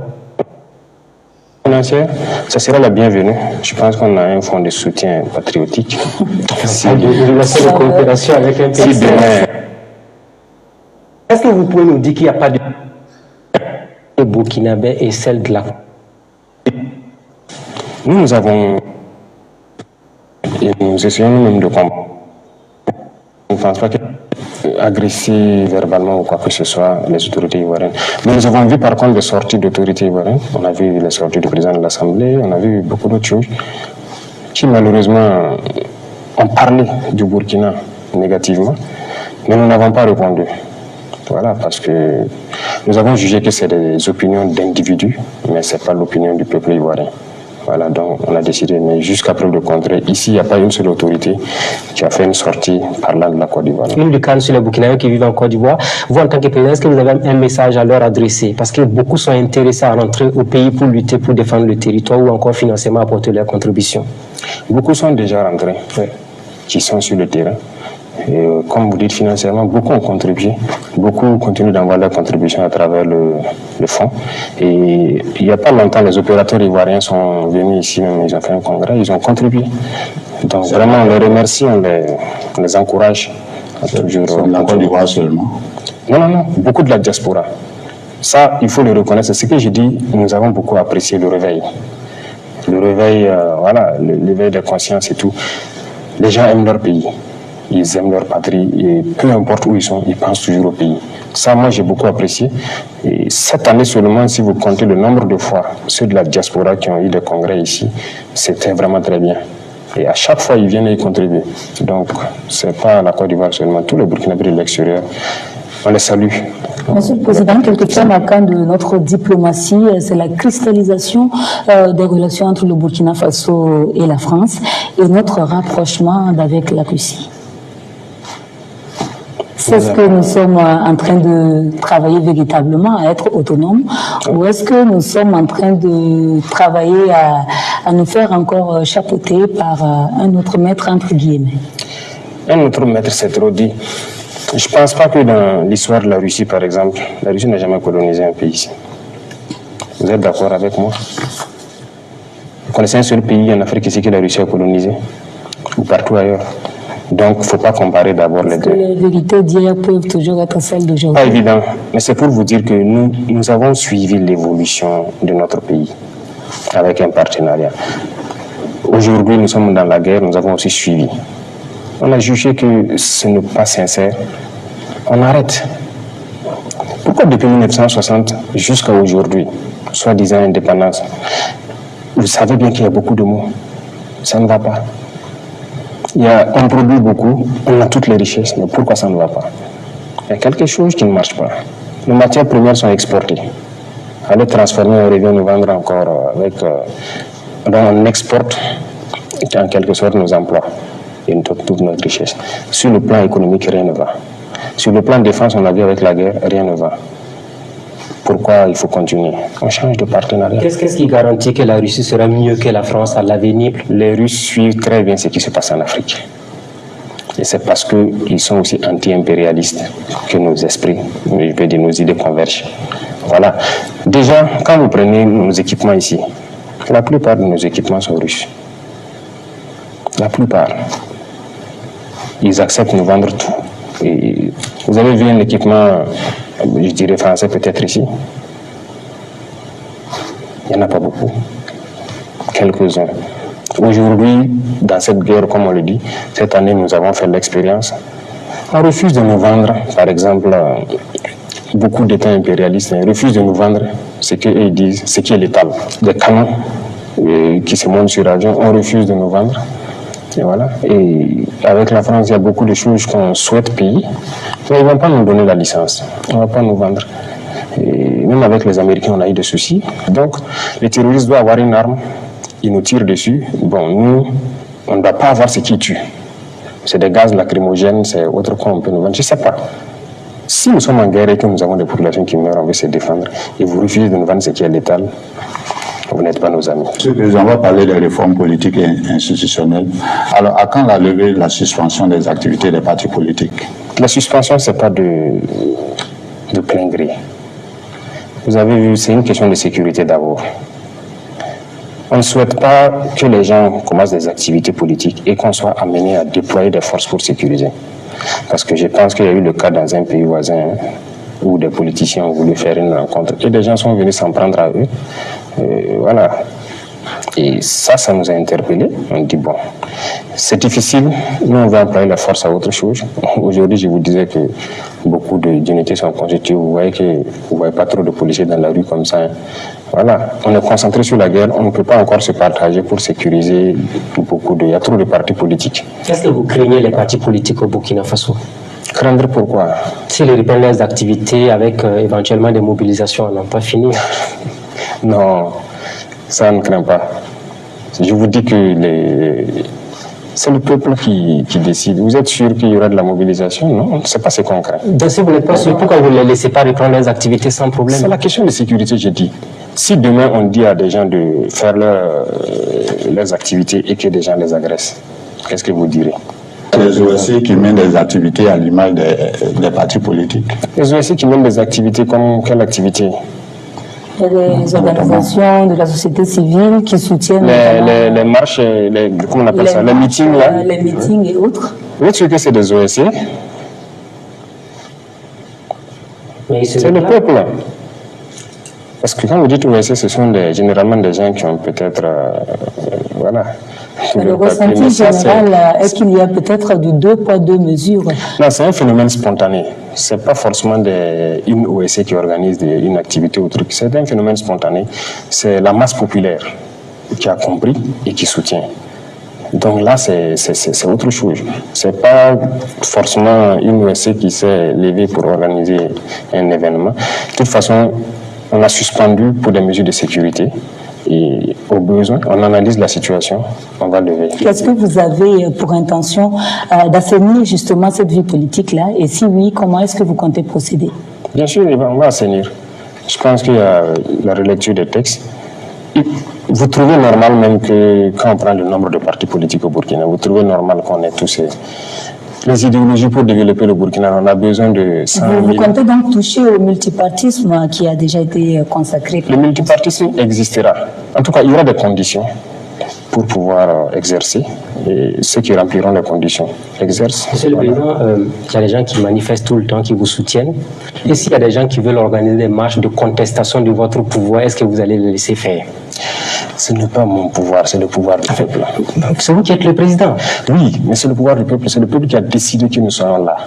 financière, ça sera la bienvenue. Je pense qu'on a un fonds de soutien patriotique. Si de coopération avec un pays. Est-ce que vous pouvez nous dire qu'il n'y a pas de burkinabé et celle de la... Nous avons... Et nous essayons nous-mêmes de comprendre. Je ne pense pas qu'agresser verbalement ou quoi que ce soit les autorités ivoiriennes. Mais nous avons vu par contre des sorties d'autorités ivoiriennes. On a vu les sorties du président de l'Assemblée, on a vu beaucoup d'autres choses qui malheureusement ont parlé du Burkina négativement, mais nous n'avons pas répondu. Voilà, parce que nous avons jugé que c'est des opinions d'individus, mais ce n'est pas l'opinion du peuple ivoirien. Voilà, donc on a décidé, mais jusqu'à preuve de contraire, ici, il n'y a pas une seule autorité qui a fait une sortie parlant de la Côte d'Ivoire. Une lucane sur les Burkinabés qui vivent en Côte d'Ivoire. Vous, en tant que président, est-ce que vous avez un message à leur adresser? Parce que beaucoup sont intéressés à rentrer au pays pour lutter, pour défendre le territoire ou encore financièrement apporter leur contribution. Beaucoup sont déjà rentrés, qui sont sur le terrain. Et comme vous dites financièrement, beaucoup ont contribué. Beaucoup continuent d'envoyer leur contribution à travers le fonds. Et il n'y a pas longtemps, les opérateurs ivoiriens sont venus ici, même, ils ont fait un congrès, ils ont contribué. Donc vraiment, on les remercie, on les encourage. C'est de la Côte d'Ivoire seulement? Non, beaucoup de la diaspora. Ça, il faut le reconnaître. C'est ce que j'ai dit, nous avons beaucoup apprécié le réveil. Le réveil, l'éveil de conscience et tout. Les gens aiment leur pays. Ils aiment leur patrie et peu importe où ils sont, ils pensent toujours au pays. Ça, moi, j'ai beaucoup apprécié. Et cette année seulement, si vous comptez le nombre de fois, ceux de la diaspora qui ont eu des congrès ici, c'était vraiment très bien. Et à chaque fois, ils viennent y contribuer. Donc, ce n'est pas la Côte d'Ivoire seulement, tous les Burkinabés de l'extérieur, on les salue. Monsieur le Président, quelquefois marquant de notre diplomatie, c'est la cristallisation des relations entre le Burkina Faso et la France et notre rapprochement avec la Russie. C'est ce que nous sommes en train de travailler véritablement à être autonomes ou est-ce que nous sommes en train de travailler à nous faire encore chapeauter par un autre maître entre guillemets? Un autre maître, c'est trop dit. Je ne pense pas que dans l'histoire de la Russie, par exemple, la Russie n'a jamais colonisé un pays. Vous êtes d'accord avec moi? Vous connaissez un seul pays en Afrique ici que la Russie a colonisé? Ou partout ailleurs? Donc, il ne faut pas comparer d'abord les deux. Les vérités d'hier peuvent toujours être celles d'aujourd'hui. Pas évident, mais c'est pour vous dire que nous avons suivi l'évolution de notre pays avec un partenariat. Aujourd'hui, nous sommes dans la guerre, nous avons aussi suivi. On a jugé que ce n'est pas sincère. On arrête. Pourquoi depuis 1960 jusqu'à aujourd'hui, soi-disant indépendance, vous savez bien qu'il y a beaucoup de mots. Ça ne va pas. On produit beaucoup, on a toutes les richesses, mais pourquoi ça ne va pas? Il y a quelque chose qui ne marche pas. Les matières premières sont exportées. À les transformer, on revient nous vendre encore avec... donc on exporte en quelque sorte nos emplois et toute notre richesse. Sur le plan économique, rien ne va. Sur le plan de défense, on l'a vu avec la guerre, rien ne va. Pourquoi il faut continuer? On change de partenariat. Qu'est-ce qui garantit que la Russie sera mieux que la France à l'avenir? Les Russes suivent très bien ce qui se passe en Afrique. Et c'est parce qu'ils sont aussi anti-impérialistes que nos esprits, je veux dire, nos idées convergent. Voilà. Déjà, quand vous prenez nos équipements ici, la plupart de nos équipements sont russes. La plupart. Ils acceptent de nous vendre tout. Et vous avez vu un équipement, je dirais français peut-être ici. Il n'y en a pas beaucoup. Quelques-uns. Aujourd'hui, dans cette guerre, comme on le dit, cette année, nous avons fait l'expérience. On refuse de nous vendre, par exemple, beaucoup d'États impérialistes refusent de nous vendre ce qu'ils disent, ce qui est létal. Des canons qui se montent sur l'avion, on refuse de nous vendre. Et voilà. Et avec la France, il y a beaucoup de choses qu'on souhaite payer, mais ils ne vont pas nous donner la licence. On ne va pas nous vendre. Et même avec les Américains, on a eu des soucis. Donc, les terroristes doivent avoir une arme. Ils nous tirent dessus. Bon, nous, on ne doit pas avoir ce qui tue. C'est des gaz lacrymogènes, c'est autre quoi on peut nous vendre. Je ne sais pas. Si nous sommes en guerre et que nous avons des populations qui meurent, on veut se défendre, et vous refusez de nous vendre ce qui est létal, vous n'êtes pas nos amis. Monsieur le Président, on va parler des réformes politiques et institutionnelles. Alors, à quand la levée de la suspension des activités des partis politiques? La suspension, ce n'est pas de plein gré. Vous avez vu, c'est une question de sécurité d'abord. On ne souhaite pas que les gens commencent des activités politiques et qu'on soit amené à déployer des forces pour sécuriser. Parce que je pense qu'il y a eu le cas dans un pays voisin où des politiciens ont voulu faire une rencontre et des gens sont venus s'en prendre à eux. Voilà. Et ça nous a interpellés. On dit, bon, c'est difficile, nous on va employer la force à autre chose. Aujourd'hui, je vous disais que beaucoup d'unités sont constituées. Vous voyez pas trop de policiers dans la rue comme ça. Voilà, on est concentré sur la guerre, on ne peut pas encore se partager pour sécuriser il y a trop de partis politiques. Est-ce que vous craignez les partis politiques au Burkina Faso? Craindre pourquoi? S'ils reprennent leurs activités avec éventuellement des mobilisations, on n'a pas fini. Non, ça ne craint pas. Je vous dis que c'est le peuple qui décide. Vous êtes sûr qu'il y aura de la mobilisation? Non, c'est pas si concret. Donc si vous n'êtes pas sûr, pourquoi vous ne les laissez pas reprendre leurs activités sans problème? C'est la question de sécurité, j'ai dit. Si demain on dit à des gens de faire leurs activités et que des gens les agressent, qu'est-ce que vous direz? Les OSC qui mènent des activités à l'image des partis politiques. Les OSC qui mènent des activités comme quelle activité? Il y a des organisations de la société civile qui soutiennent les marches, comment on appelle ça, les meetings là. Les meetings et autres. Vous êtes sûr que c'est des OSC? C'est le peuple. Parce que quand vous dites OSC, ce sont généralement des gens qui ont peut-être... voilà. Le ressenti général est qu'il y a peut-être du 2 poids 2 mesures. Non, c'est un phénomène spontané. Ce n'est pas forcément une OSC qui organise une activité ou truc. C'est un phénomène spontané. C'est la masse populaire qui a compris et qui soutient. Donc là, c'est autre chose. Ce n'est pas forcément une OSC qui s'est levée pour organiser un événement. De toute façon, on a suspendu pour des mesures de sécurité. Et au besoin, on analyse la situation, on va lever. Est-ce que vous avez pour intention d'assainir justement cette vie politique-là? Et si oui, comment est-ce que vous comptez procéder? Bien sûr, on va assainir. Je pense qu'il y a la relecture des textes. Vous trouvez normal même que quand on prend le nombre de partis politiques au Burkina, vous trouvez normal qu'on ait tous les idéologies pour développer le Burkina? On a besoin de 100 000. Vous comptez donc toucher au multipartisme qui a déjà été consacré? Le multipartisme existera. En tout cas, il y aura des conditions pour pouvoir exercer. Et ceux qui rempliront les conditions exercent. Monsieur le Président, il y a des gens qui manifestent tout le temps, qui vous soutiennent. Et s'il y a des gens qui veulent organiser des marches de contestation de votre pouvoir, est-ce que vous allez les laisser faire? Ce n'est pas mon pouvoir, c'est le pouvoir du peuple. C'est vous qui êtes le président. Oui, mais c'est le pouvoir du peuple. C'est le peuple qui a décidé que nous soyons là.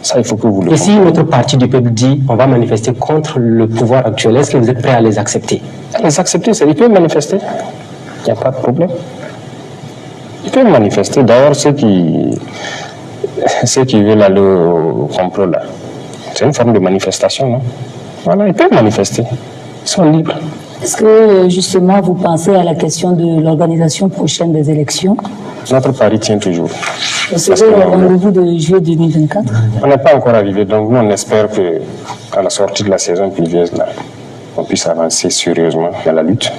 Ça, il faut que vous le compreniez. Et si notre parti du peuple dit on va manifester contre le pouvoir actuel, est-ce que vous êtes prêt à les accepter? Les accepter, ils peuvent manifester. Il n'y a pas de problème. Ils peuvent manifester. D'ailleurs, ceux qui veulent aller au complot, là, c'est une forme de manifestation, non? Voilà, ils peuvent manifester. Ils sont libres. Est-ce que justement vous pensez à la question de l'organisation prochaine des élections? Notre pari tient toujours. C'est le rendez-vous de juillet 2024? On n'est pas encore arrivé, donc nous on espère qu'à la sortie de la saison pluvieuse, là, on puisse avancer sérieusement dans la lutte.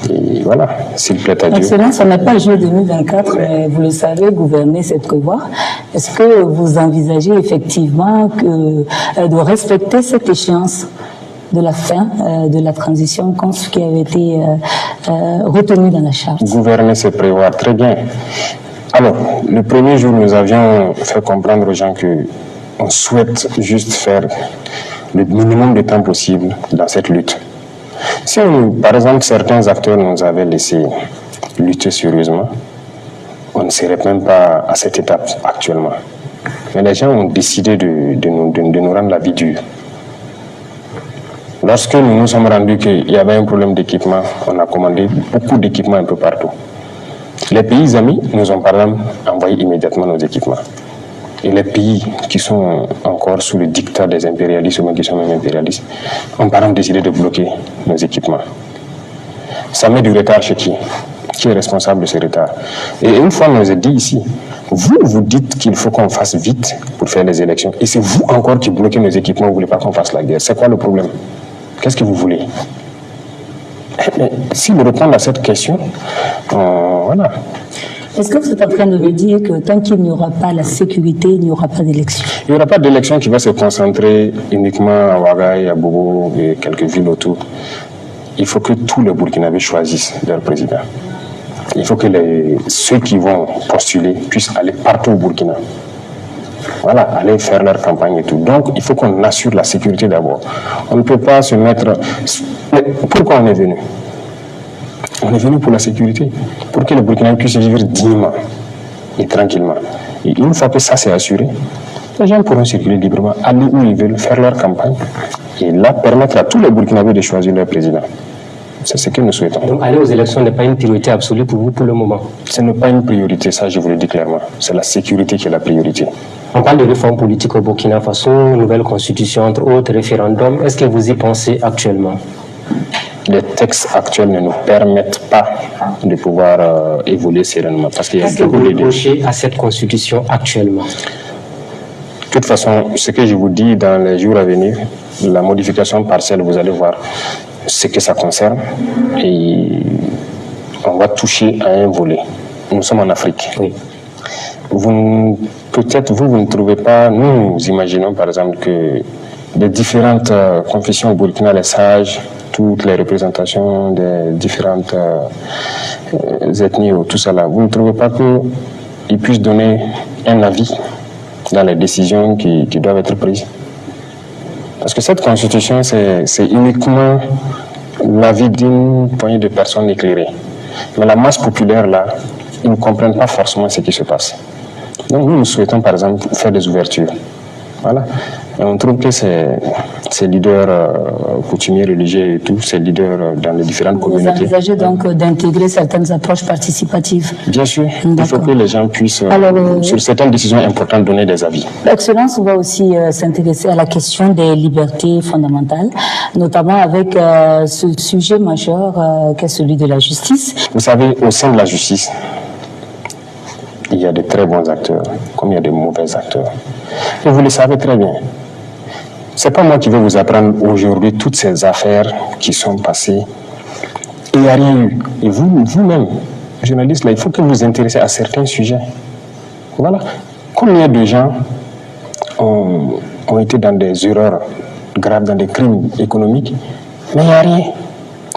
Et voilà, s'il plaît à Dieu. Excellence, on n'est pas juillet 2024, mais vous le savez, gouverner, c'est prévoir. Est-ce que vous envisagez effectivement de respecter cette échéance de la fin de la transition comme ce qui avait été retenu dans la charte? Gouverner, c'est prévoir, très bien. Alors, le premier jour, nous avions fait comprendre aux gens qu'on souhaite juste faire le minimum de temps possible dans cette lutte. Si, par exemple, certains acteurs nous avaient laissé lutter sérieusement, on ne serait même pas à cette étape actuellement. Mais les gens ont décidé de nous rendre la vie dure. Lorsque nous nous sommes rendus qu'il y avait un problème d'équipement, on a commandé beaucoup d'équipements un peu partout. Les pays amis nous ont par exemple envoyé immédiatement nos équipements. Et les pays qui sont encore sous le dictat des impérialistes, ou qui sont même impérialistes, ont par exemple décidé de bloquer nos équipements. Ça met du retard chez qui? Qui est responsable de ce retard? Et une fois, on nous a dit ici, vous dites qu'il faut qu'on fasse vite pour faire les élections. Et c'est vous encore qui bloquez nos équipements, vous ne voulez pas qu'on fasse la guerre. C'est quoi le problème? Qu'est-ce que vous voulez? Mais si vous répondez à cette question, voilà. Est-ce que vous êtes en train de me dire que tant qu'il n'y aura pas la sécurité, il n'y aura pas d'élection? Il n'y aura pas d'élection qui va se concentrer uniquement à Ouagaï, à Bobo et quelques villes autour. Il faut que tous les Burkinabés choisissent leur président. Il faut que ceux qui vont postuler puissent aller partout au Burkina. Voilà, aller faire leur campagne et tout. Donc, il faut qu'on assure la sécurité d'abord. On ne peut pas se mettre... Mais pourquoi on est venu? On est venu pour la sécurité, pour que les Burkinabés puissent vivre dignement et tranquillement. Et une fois que ça c'est assuré, les gens pourront circuler librement, aller où ils veulent, faire leur campagne, et là permettre à tous les Burkinabés de choisir leur président. C'est ce que nous souhaitons. Donc aller aux élections n'est pas une priorité absolue pour vous pour le moment? Ce n'est pas une priorité, ça je vous le dis clairement. C'est la sécurité qui est la priorité. On parle de réforme politique au Burkina Faso, nouvelle constitution, entre autres, référendum. Est-ce que vous y pensez actuellement? les textes actuels ne nous permettent pas de pouvoir évoluer sereinement. Parce qu'il y a Qu'est-ce que vous reprochez à cette constitution actuellement? De toute façon, ce que je vous dis dans les jours à venir, la modification partielle, vous allez voir ce que ça concerne. Et on va toucher à un volet. Nous sommes en Afrique. Oui. Peut-être vous ne trouvez pas, nous imaginons par exemple que les différentes confessions au Burkina, les sages, toutes les représentations des différentes ethnies ou tout ça là, vous ne trouvez pas qu'ils puissent donner un avis dans les décisions qui doivent être prises? Parce que cette constitution, c'est uniquement l'avis d'une poignée de personnes éclairées. Mais la masse populaire là, ils ne comprennent pas forcément ce qui se passe. Donc nous souhaitons par exemple faire des ouvertures. Voilà. Et on trouve que ces leaders coutumiers, religieux et tout, ces leaders dans les différentes communautés. Vous envisagez donc d'intégrer certaines approches participatives? Bien sûr. Il faut que les gens puissent, sur certaines décisions importantes, donner des avis. L'Excellence va aussi s'intéresser à la question des libertés fondamentales, notamment avec ce sujet majeur qu'est celui de la justice. Vous savez, au sein de la justice, il y a de très bons acteurs, comme il y a de mauvais acteurs. Et vous le savez très bien. C'est pas moi qui vais vous apprendre aujourd'hui toutes ces affaires qui sont passées. Il n'y a rien eu. Et vous-même, journalistes, là, il faut que vous vous intéressez à certains sujets. Voilà. Combien de gens ont été dans des erreurs graves, dans des crimes économiques, mais il n'y a rien.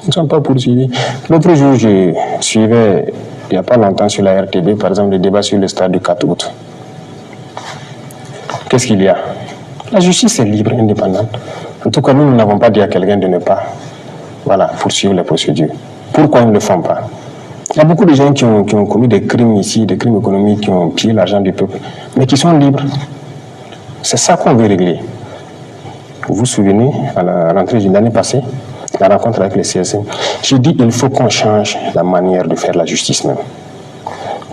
Ils ne sont pas poursuivis. L'autre jour, je suivais, il n'y a pas longtemps, sur la RTB, par exemple, le débat sur le stade du 4 août. Qu'est-ce qu'il y a? La justice est libre, indépendante. En tout cas, nous n'avons pas dit à quelqu'un de ne pas poursuivre les procédures. Pourquoi ils ne le font pas? Il y a beaucoup de gens qui ont commis des crimes ici, des crimes économiques, qui ont pillé l'argent du peuple, mais qui sont libres. C'est ça qu'on veut régler. Vous vous souvenez, à la rentrée de l'année passée, la rencontre avec les CSM, j'ai dit qu'il faut qu'on change la manière de faire la justice même.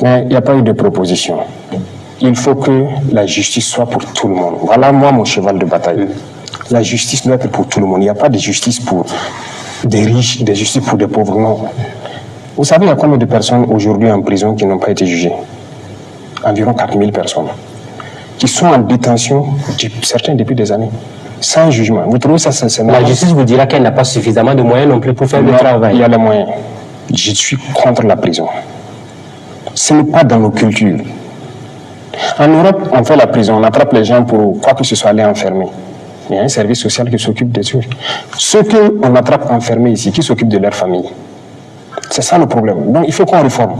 Mais il n'y a pas eu de proposition. Il faut que la justice soit pour tout le monde. Voilà, moi, mon cheval de bataille. La justice doit être pour tout le monde. Il n'y a pas de justice pour des riches, de justice pour des pauvres, non. Vous savez, il y a combien de personnes aujourd'hui en prison qui n'ont pas été jugées? Environ 4000 personnes. Qui sont en détention, certains depuis des années, sans jugement. Vous trouvez ça, c'est normal? La justice vous dira qu'elle n'a pas suffisamment de moyens non plus pour faire le travail. Il y a les moyens. Je suis contre la prison. Ce n'est pas dans nos cultures. En Europe, on fait la prison, on attrape les gens pour quoi que ce soit aller enfermer. Il y a un service social qui s'occupe des trucs. Ceux qu'on attrape enfermés ici, qui s'occupent de leur famille. C'est ça le problème. Donc il faut qu'on réforme.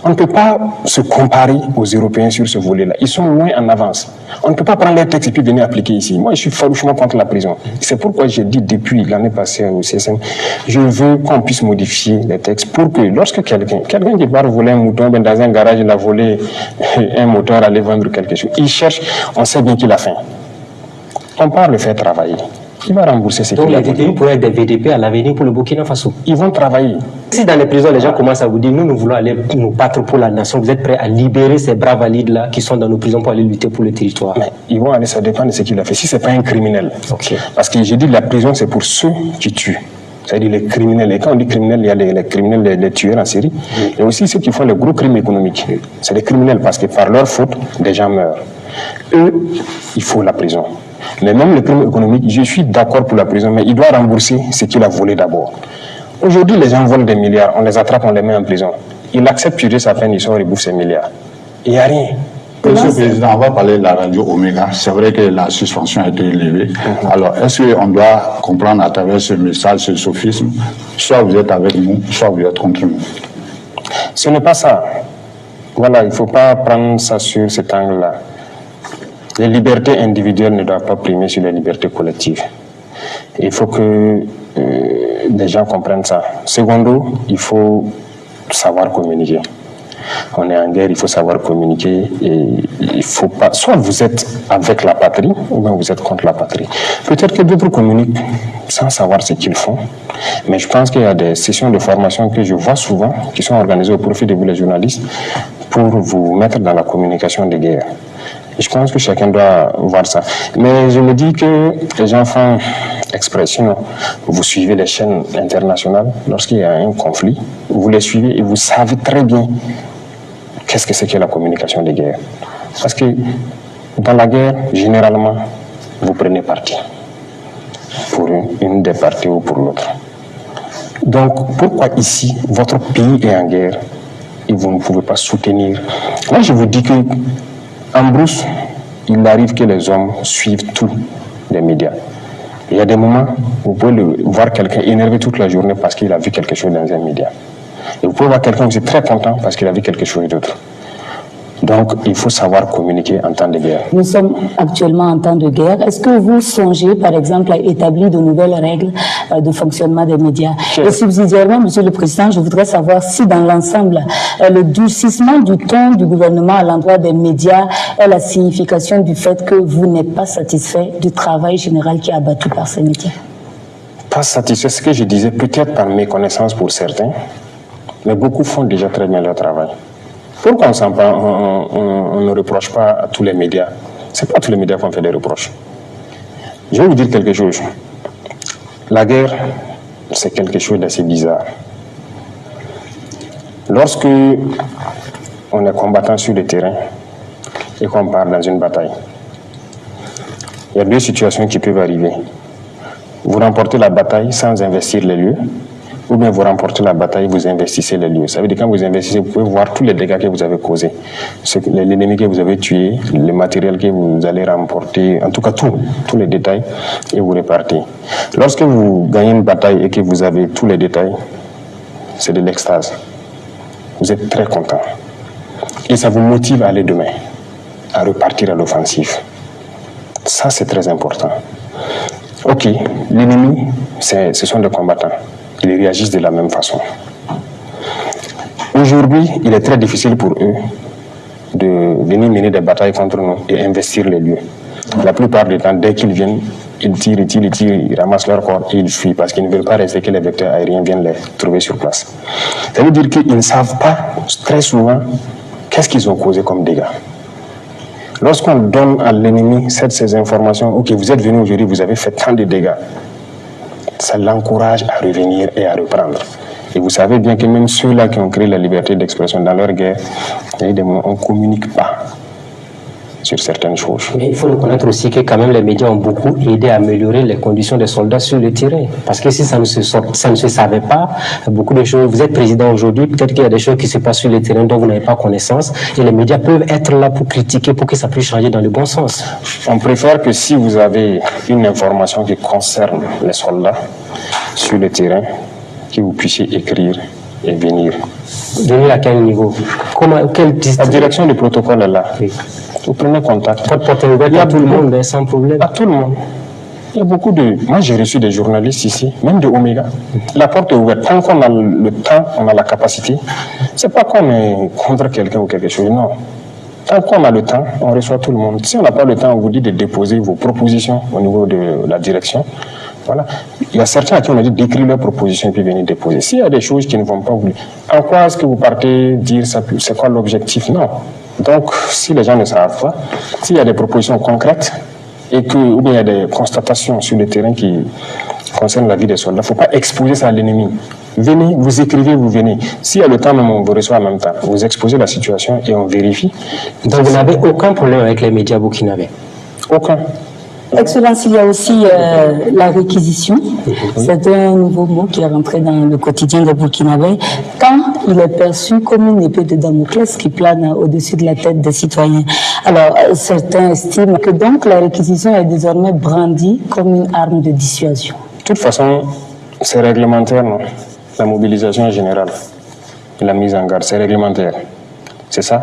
On ne peut pas se comparer aux Européens sur ce volet-là. Ils sont loin en avance. On ne peut pas prendre les textes et puis venir appliquer ici. Moi, je suis farouchement contre la prison. C'est pourquoi j'ai dit depuis l'année passée au CSM, je veux qu'on puisse modifier les textes pour que lorsque quelqu'un qui part voler un mouton, ben dans un garage, il a volé un moteur, aller vendre quelque chose, il cherche, on sait bien qu'il a faim. On part le faire travailler. Il va rembourser ce qu'il a. Donc les détenus pourraient être des VDP à l'avenir pour le Burkina Faso. Ils vont travailler. Si dans les prisons, les gens commencent à vous dire, nous voulons aller nous battre pour la nation, vous êtes prêts à libérer ces bras valides-là qui sont dans nos prisons pour aller lutter pour le territoire? Mais ils vont aller, ça dépend de ce qu'il a fait. Si ce n'est pas un criminel. Okay. Parce que j'ai dit la prison, c'est pour ceux qui tuent. C'est-à-dire les criminels. Et quand on dit criminels, il y a les criminels, les tueurs en série. Et aussi ceux qui font les gros crimes économiques. C'est des criminels parce que par leur faute, des gens meurent. Eux, il faut la prison. Mais même le crime économique, je suis d'accord pour la prison, mais il doit rembourser ce qu'il a volé d'abord. Aujourd'hui, les gens volent des milliards, on les attrape, on les met en prison. Il accepte purger sa peine, il sort et bouffe ses milliards. Il n'y a rien. Monsieur le Président, on va parler de la radio Omega. C'est vrai que la suspension a été élevée. Alors, est-ce qu'on doit comprendre à travers ce message, ce sophisme, soit vous êtes avec nous, soit vous êtes contre nous? Ce n'est pas ça. Voilà, il ne faut pas prendre ça sur cet angle-là. Les libertés individuelles ne doivent pas primer sur les libertés collectives. Il faut que les gens comprennent ça. Secondo, il faut savoir communiquer. On est en guerre, il faut savoir communiquer. Et il faut pas. Soit vous êtes avec la patrie, ou bien vous êtes contre la patrie. Peut-être que d'autres communiquent sans savoir ce qu'ils font. Mais je pense qu'il y a des sessions de formation que je vois souvent, qui sont organisées au profit de vous les journalistes, pour vous mettre dans la communication de guerre. Je pense que chacun doit voir ça. Mais je me dis que les gens font expression. Vous suivez les chaînes internationales lorsqu'il y a un conflit. Vous les suivez et vous savez très bien qu'est-ce que c'est que la communication de guerre. Parce que dans la guerre, généralement, vous prenez parti pour une des parties ou pour l'autre. Donc, pourquoi ici, votre pays est en guerre et vous ne pouvez pas soutenir? Moi, je vous dis que en brousse, il arrive que les hommes suivent tous les médias. Il y a des moments où vous pouvez voir quelqu'un énervé toute la journée parce qu'il a vu quelque chose dans un média. Et vous pouvez voir quelqu'un qui est très content parce qu'il a vu quelque chose d'autre. Donc, il faut savoir communiquer en temps de guerre. Nous sommes actuellement en temps de guerre. Est-ce que vous songez, par exemple, à établir de nouvelles règles de fonctionnement des médias? Et subsidiairement, Monsieur le Président, je voudrais savoir si dans l'ensemble, le durcissement du ton du gouvernement à l'endroit des médias est la signification du fait que vous n'êtes pas satisfait du travail général qui est abattu par ces médias. Pas satisfait, ce que je disais, peut-être par méconnaissance pour certains, mais beaucoup font déjà très bien leur travail. Pourquoi on ne reproche pas à tous les médias? Ce n'est pas tous les médias qui ont fait des reproches. Je vais vous dire quelque chose. La guerre, c'est quelque chose d'assez bizarre. Lorsque on est combattant sur le terrain et qu'on part dans une bataille, il y a deux situations qui peuvent arriver. Vous remportez la bataille sans investir les lieux, ou bien vous remportez la bataille, vous investissez les lieux. Ça veut dire que quand vous investissez, vous pouvez voir tous les dégâts que vous avez causés, l'ennemi que vous avez tué, le matériel que vous allez remporter, en tout cas tous les détails, et vous repartez. Lorsque vous gagnez une bataille et que vous avez tous les détails, c'est de l'extase. Vous êtes très content. Et ça vous motive à aller demain, à repartir à l'offensive. Ça, c'est très important. Ok, l'ennemi, ce sont des combattants. Ils réagissent de la même façon. Aujourd'hui, il est très difficile pour eux de venir mener des batailles contre nous et investir les lieux. La plupart du temps, dès qu'ils viennent, ils tirent, ils ramassent leur corps et ils fuient parce qu'ils ne veulent pas rester que les vecteurs aériens viennent les trouver sur place. Ça veut dire qu'ils ne savent pas très souvent qu'est-ce qu'ils ont causé comme dégâts. Lorsqu'on donne à l'ennemi ces informations, ok, vous êtes venu aujourd'hui, vous avez fait tant de dégâts, ça l'encourage à revenir et à reprendre. Et vous savez bien que même ceux-là qui ont créé la liberté d'expression dans leur guerre, il y a des moments où on ne communique pas sur certaines choses. Mais il faut reconnaître aussi que quand même les médias ont beaucoup aidé à améliorer les conditions des soldats sur le terrain. Parce que si ça ne se savait pas, beaucoup de choses, vous êtes président aujourd'hui, peut-être qu'il y a des choses qui se passent sur le terrain dont vous n'avez pas connaissance, et les médias peuvent être là pour critiquer, pour que ça puisse changer dans le bon sens. On préfère que si vous avez une information qui concerne les soldats sur le terrain, que vous puissiez écrire et venir. Venir à quel niveau? La direction du protocole est là. Oui. Vous prenez contact. Votre porte est ouverte à tout le monde, sans problème. À tout le monde. Il y a beaucoup de... Moi, j'ai reçu des journalistes ici, même de Omega. La porte est ouverte. Tant qu'on a le temps, on a la capacité. C'est pas qu'on est contre quelqu'un ou quelque chose, non. Tant qu'on a le temps, on reçoit tout le monde. Si on n'a pas le temps, on vous dit de déposer vos propositions au niveau de la direction. Voilà. Il y a certains à qui on a dit d'écrire leurs propositions et puis venir déposer. S'il y a des choses qui ne vont pas vous... En quoi est-ce que vous partez dire ça? C'est quoi l'objectif? Non. Donc, si les gens ne savent pas, s'il y a des propositions concrètes et que, ou bien il y a des constatations sur le terrain qui concernent la vie des soldats, il ne faut pas exposer ça à l'ennemi. Venez, vous écrivez, vous venez. S'il y a le temps, même on vous reçoit en même temps. Vous exposez la situation et on vérifie. Donc, vous n'avez aucun problème avec les médias burkinabés? Aucun. Excellence, il y a aussi la réquisition. C'est un nouveau mot qui est rentré dans le quotidien des Burkinabés. Quand il est perçu comme une épée de Damoclès qui plane au-dessus de la tête des citoyens. Alors, certains estiment que donc la réquisition est désormais brandie comme une arme de dissuasion. De toute façon, c'est réglementaire, non? La mobilisation générale, la mise en garde, c'est réglementaire. C'est ça?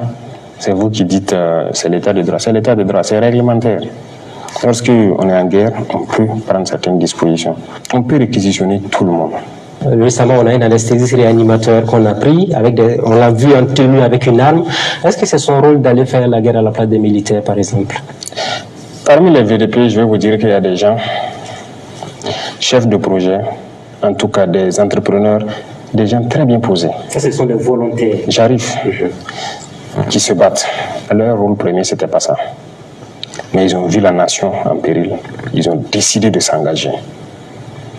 C'est vous qui dites c'est l'état de droit. C'est l'état de droit, c'est réglementaire. Lorsqu'on est en guerre, on peut prendre certaines dispositions. On peut réquisitionner tout le monde. Récemment, on a un anesthésiste réanimateur qu'on a pris, on l'a vu en tenue avec une arme. Est-ce que c'est son rôle d'aller faire la guerre à la place des militaires, par exemple? Parmi les VDP, je vais vous dire qu'il y a des gens, chefs de projet, en tout cas des entrepreneurs, des gens très bien posés. Ça, ce sont des volontaires. J'arrive, qui se battent. Leur rôle premier, c'était pas ça. Mais ils ont vu la nation en péril. Ils ont décidé de s'engager.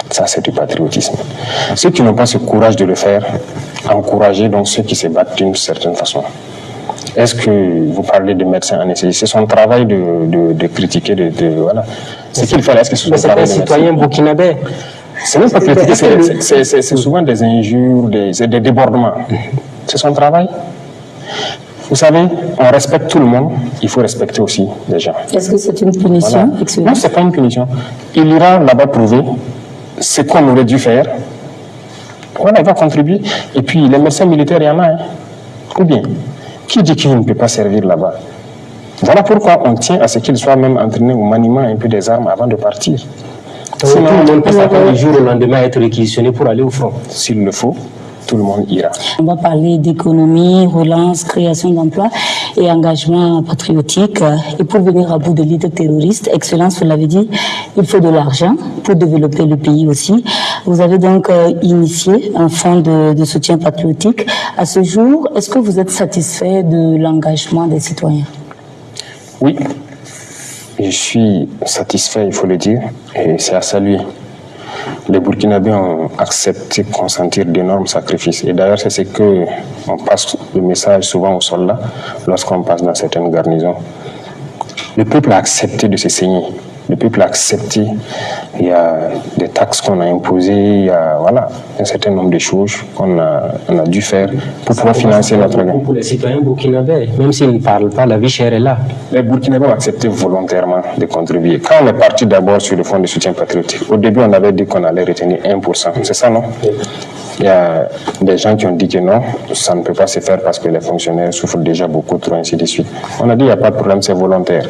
Ça, c'est du patriotisme. Ceux qui n'ont pas ce courage de le faire, encouragez donc ceux qui se battent d'une certaine façon. Est-ce que vous parlez de médecins anesthésistes? C'est son travail de critiquer, voilà. C'est qu'il fait, est-ce que c'est son travail de citoyen burkinabé? C'est même pas critiquer, c'est souvent des injures, des débordements. C'est son travail. Vous savez, on respecte tout le monde, il faut respecter aussi les gens. Est-ce que c'est une punition? Voilà. Non, ce n'est pas une punition. Il ira là-bas prouver ce qu'on aurait dû faire. Voilà, il va contribuer. Et puis, les médecins militaires, il y en a. Hein. Ou bien, qui dit qu'il ne peut pas servir là-bas? Voilà pourquoi on tient à ce qu'il soit même entraîné au maniement un peu des armes avant de partir. Sinon, tout le monde peut s'attendre du jour au lendemain à être réquisitionné pour aller au front. S'il le faut, tout le monde ira. On va parler d'économie, relance, création d'emplois et engagement patriotique. Et pour venir à bout de l'idée terroriste, Excellence, vous l'avez dit, il faut de l'argent pour développer le pays aussi. Vous avez donc initié un fonds de soutien patriotique. À ce jour, est-ce que vous êtes satisfait de l'engagement des citoyens? Oui, je suis satisfait, il faut le dire, et c'est à saluer. Les Burkinabés ont accepté de consentir d'énormes sacrifices. Et d'ailleurs, c'est ce que on passe le message souvent aux soldats lorsqu'on passe dans certaines garnisons. Le peuple a accepté de se saigner. Le peuple a accepté. Il y a des taxes qu'on a imposées, il y a voilà, un certain nombre de choses qu'on a dû faire pour pouvoir financer notre gain. Pour les citoyens burkinabés, même s'ils ne parlent pas, la vie chère est là. Les Burkinabés ont accepté volontairement de contribuer. Quand on est parti d'abord sur le fonds de soutien patriotique, au début on avait dit qu'on allait retenir 1%. C'est ça, non? Il y a des gens qui ont dit que non, ça ne peut pas se faire parce que les fonctionnaires souffrent déjà beaucoup trop, ainsi de suite. On a dit il n'y a pas de problème, c'est volontaire.